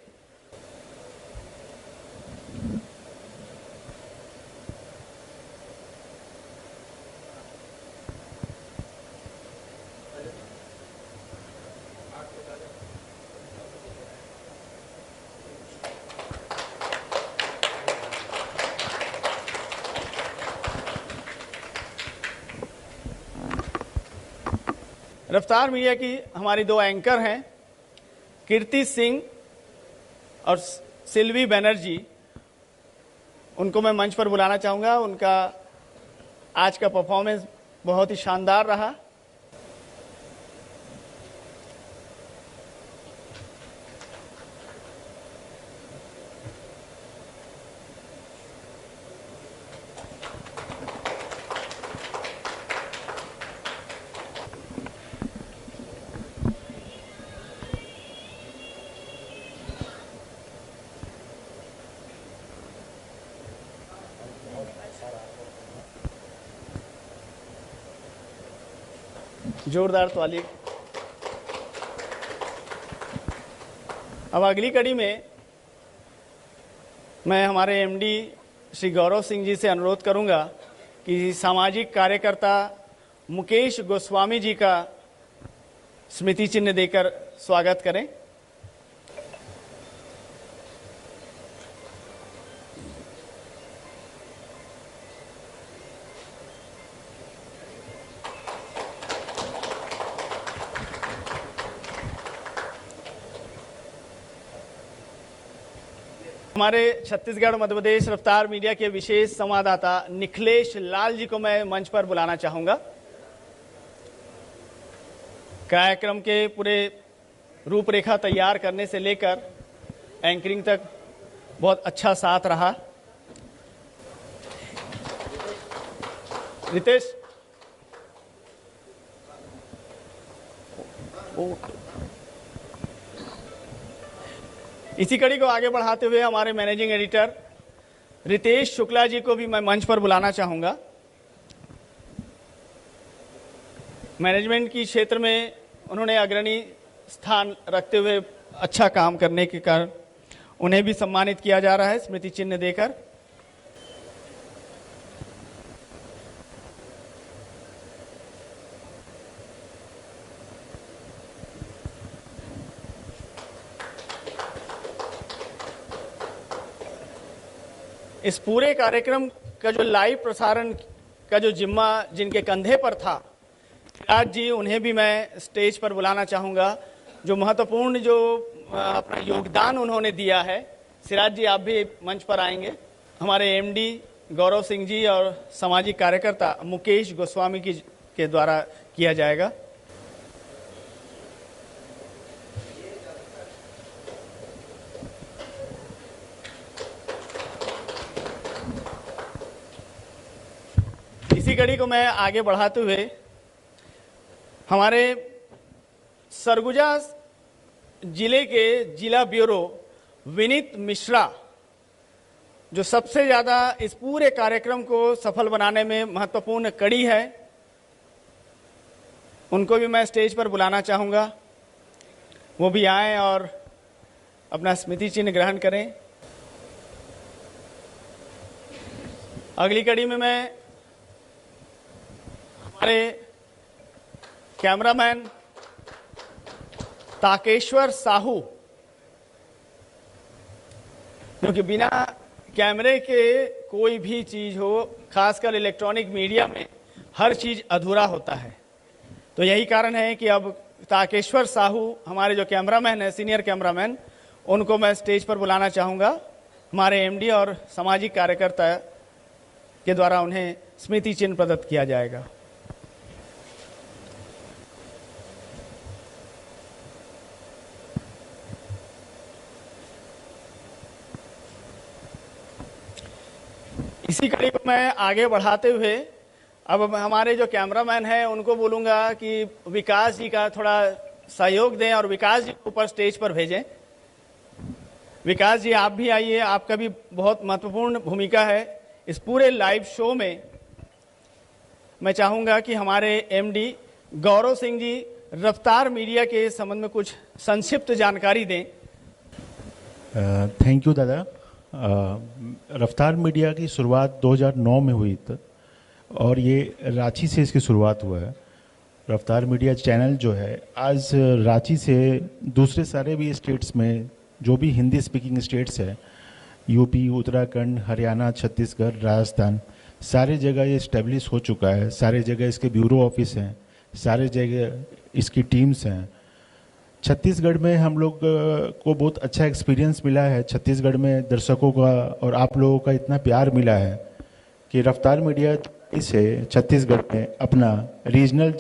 रफ्तार मीडिया की हमारी दो एंकर हैं, कीर्ति सिंह और सिल्वी बनर्जी। उनको मैं मंच पर बुलाना चाहूँगा। उनका आज का परफॉर्मेंस बहुत ही शानदार रहा। जोरदार ताली। अब अगली कड़ी में मैं हमारे एमडी श्री गौरव सिंह जी से अनुरोध करूंगा कि सामाजिक कार्यकर्ता मुकेश गोस्वामी जी का स्मृति चिन्ह देकर स्वागत करें। हमारे छत्तीसगढ़ मध्य प्रदेश रफ्तार मीडिया के विशेष संवाददाता निखिलेश लाल जी को मैं मंच पर बुलाना चाहूंगा। कार्यक्रम के पूरे रूपरेखा तैयार करने से लेकर एंकरिंग तक बहुत अच्छा साथ रहा। रितेश, इसी कड़ी को आगे बढ़ाते हुए हमारे मैनेजिंग एडिटर रितेश शुक्ला जी को भी मैं मंच पर बुलाना चाहूंगा। मैनेजमेंट की क्षेत्र में उन्होंने अग्रणी स्थान रखते हुए अच्छा काम करने के कारण उन्हें भी सम्मानित किया जा रहा है स्मृति चिन्ह देकर। इस पूरे कार्यक्रम का जो लाइव प्रसारण का जो जिम्मा जिनके कंधे पर था, सिराज जी, उन्हें भी मैं स्टेज पर बुलाना चाहूँगा। जो महत्वपूर्ण जो अपना योगदान उन्होंने दिया है। सिराज जी, आप भी मंच पर आएंगे। हमारे एमडी गौरव सिंह जी और सामाजिक कार्यकर्ता मुकेश गोस्वामी की के द्वारा किया जाएगा। कड़ी को मैं आगे बढ़ाते हुए हमारे सरगुजा जिले के जिला ब्यूरो विनीत मिश्रा, जो सबसे ज़्यादा इस पूरे कार्यक्रम को सफल बनाने में महत्वपूर्ण कड़ी है, उनको भी मैं स्टेज पर बुलाना चाहूँगा। वो भी आएं और अपना स्मृति चिन्ह ग्रहण करें। अगली कड़ी में मैं हमारे कैमरामैन ताकेश्वर साहू, क्योंकि बिना कैमरे के कोई भी चीज हो, खासकर इलेक्ट्रॉनिक मीडिया में हर चीज अधूरा होता है, तो यही कारण है कि अब ताकेश्वर साहू हमारे जो कैमरामैन है, सीनियर कैमरामैन, उनको मैं स्टेज पर बुलाना चाहूँगा। हमारे एमडी और सामाजिक कार्यकर्ता के द्वारा उन्हें स्मृति चिन्ह प्रदत्त किया जाएगा। इसी कड़ी को मैं आगे बढ़ाते हुए अब हमारे जो कैमरामैन हैं उनको बोलूँगा कि विकास जी का थोड़ा सहयोग दें और विकास जी को ऊपर स्टेज पर भेजें। विकास जी आप भी आइए, आपका भी बहुत महत्वपूर्ण भूमिका है इस पूरे लाइव शो में। मैं चाहूँगा कि हमारे एमडी गौरव सिंह जी रफ्तार मीडिया के संबंध में कुछ संक्षिप्त जानकारी दें। थैंक यू दादा। रफ्तार मीडिया की शुरुआत 2009 में हुई थी और ये रांची से इसकी शुरुआत हुआ है। रफ्तार मीडिया चैनल जो है आज रांची से दूसरे सारे भी स्टेट्स में, जो भी हिंदी स्पीकिंग स्टेट्स है, यूपी, उत्तराखंड, हरियाणा, छत्तीसगढ़, राजस्थान, सारे जगह ये इस्टेब्लिश हो चुका है। सारे जगह इसके ब्यूरो ऑफिस हैं, सारे जगह इसकी टीम्स हैं। छत्तीसगढ़ में हम लोग को बहुत अच्छा एक्सपीरियंस मिला है। छत्तीसगढ़ में दर्शकों का और आप लोगों का इतना प्यार मिला है कि रफ्तार मीडिया से छत्तीसगढ़ में अपना रीजनल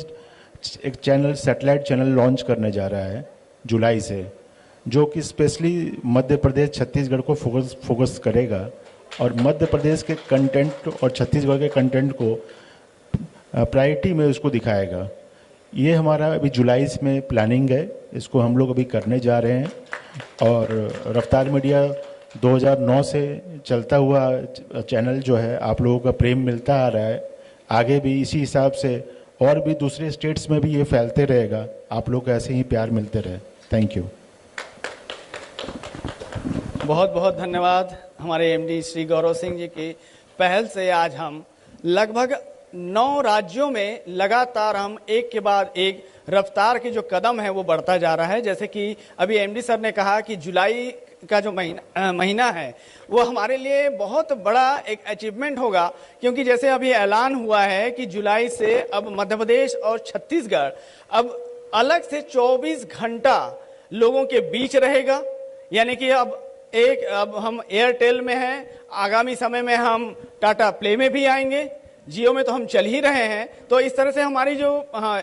एक चैनल, सैटेलाइट चैनल लॉन्च करने जा रहा है जुलाई से, जो कि स्पेशली मध्य प्रदेश, छत्तीसगढ़ को फोकस करेगा और मध्य प्रदेश के कंटेंट और छत्तीसगढ़ के कंटेंट को प्रायोरिटी में उसको दिखाएगा। ये हमारा अभी जुलाई में प्लानिंग है, इसको हम लोग अभी करने जा रहे हैं। और रफ्तार मीडिया 2009 से चलता हुआ चैनल जो है, आप लोगों का प्रेम मिलता आ रहा है, आगे भी इसी हिसाब से और भी दूसरे स्टेट्स में भी ये फैलते रहेगा। आप लोग ऐसे ही प्यार मिलते रहे। Thank you. बहुत बहुत धन्यवाद हमारे एमडी श्री गौरव सिंह जी की पहल से आज हम लगभग 9 राज्यों में लगातार हम एक के बाद एक रफ्तार के जो कदम है वो बढ़ता जा रहा है। जैसे कि अभी एमडी सर ने कहा कि जुलाई का जो महीना है वो हमारे लिए बहुत बड़ा एक अचीवमेंट होगा, क्योंकि जैसे अभी ऐलान हुआ है कि जुलाई से अब मध्य प्रदेश और छत्तीसगढ़ अब अलग से 24 घंटा लोगों के बीच रहेगा। यानी कि अब हम एयरटेल में हैं, आगामी समय में हम टाटा प्ले में भी आएंगे, जियो में तो हम चल ही रहे हैं। तो इस तरह से हमारी जो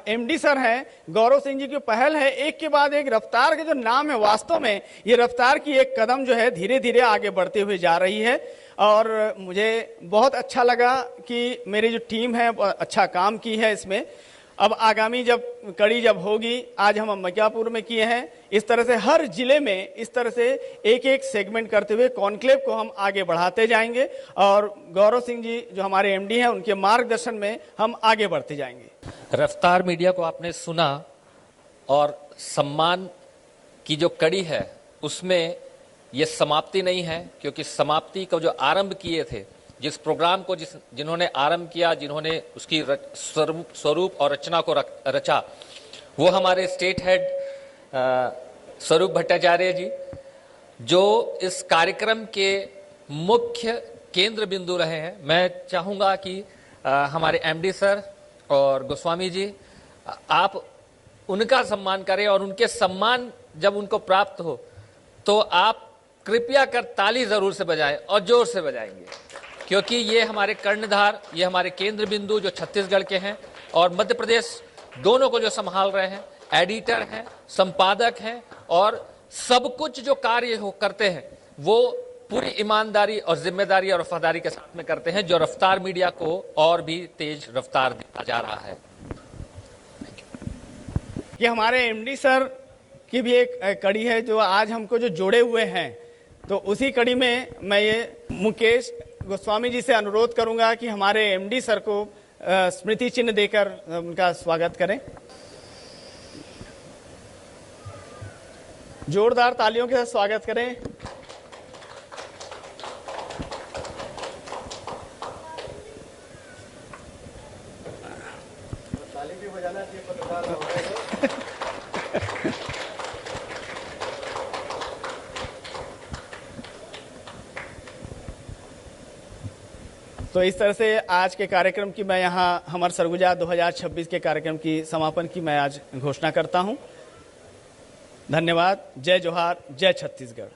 एमडी सर हैं गौरव सिंह जी की पहल है, एक के बाद एक रफ्तार के जो नाम है, वास्तव में ये रफ्तार की एक कदम जो है धीरे धीरे आगे बढ़ते हुए जा रही है। और मुझे बहुत अच्छा लगा कि मेरी जो टीम है अच्छा काम की है इसमें। अब आगामी कड़ी जब होगी, आज हम अंबिकापुर में किए हैं, इस तरह से हर जिले में इस तरह से एक एक सेगमेंट करते हुए कॉन्क्लेव को हम आगे बढ़ाते जाएंगे और गौरव सिंह जी जो हमारे एमडी हैं उनके मार्गदर्शन में हम आगे बढ़ते जाएंगे। रफ्तार मीडिया को आपने सुना और सम्मान की जो कड़ी है उसमें ये समाप्ति नहीं है, क्योंकि समाप्ति का जो आरंभ किए थे, जिस प्रोग्राम को जिन्होंने आरंभ किया, जिन्होंने उसकी स्वरूप और रचना को रचा, वो हमारे स्टेट हेड स्वरूप भट्टाचार्य जी, जो इस कार्यक्रम के मुख्य केंद्र बिंदु रहे हैं। मैं चाहूँगा कि हमारे एमडी सर और गोस्वामी जी, आप उनका सम्मान करें और उनके सम्मान जब उनको प्राप्त हो तो आप कृपया कर ताली जरूर से बजाएं और जोर से बजाएंगे, क्योंकि ये हमारे कर्णधार, ये हमारे केंद्र बिंदु जो छत्तीसगढ़ के हैं और मध्य प्रदेश दोनों को जो संभाल रहे हैं, एडिटर हैं, संपादक हैं और सब कुछ जो कार्य करते हैं वो पूरी ईमानदारी और जिम्मेदारी और वफादारी के साथ में करते हैं, जो रफ्तार मीडिया को और भी तेज रफ्तार देता जा रहा है। ये हमारे एमडी सर की भी एक कड़ी है जो आज हमको जो जोड़े हुए हैं, तो उसी कड़ी में मैं ये मुकेश गोस्वामी जी से अनुरोध करूंगा कि हमारे एमडी सर को स्मृति चिन्ह देकर उनका स्वागत करें। जोरदार तालियों के साथ स्वागत करें। ताली भी बजाना चाहिए पत्रकार होगा। तो इस तरह से आज के कार्यक्रम की मैं यहाँ हमर सरगुजा 2026 के कार्यक्रम की समापन की मैं आज घोषणा करता हूँ। धन्यवाद। जय जोहार, जय छत्तीसगढ़।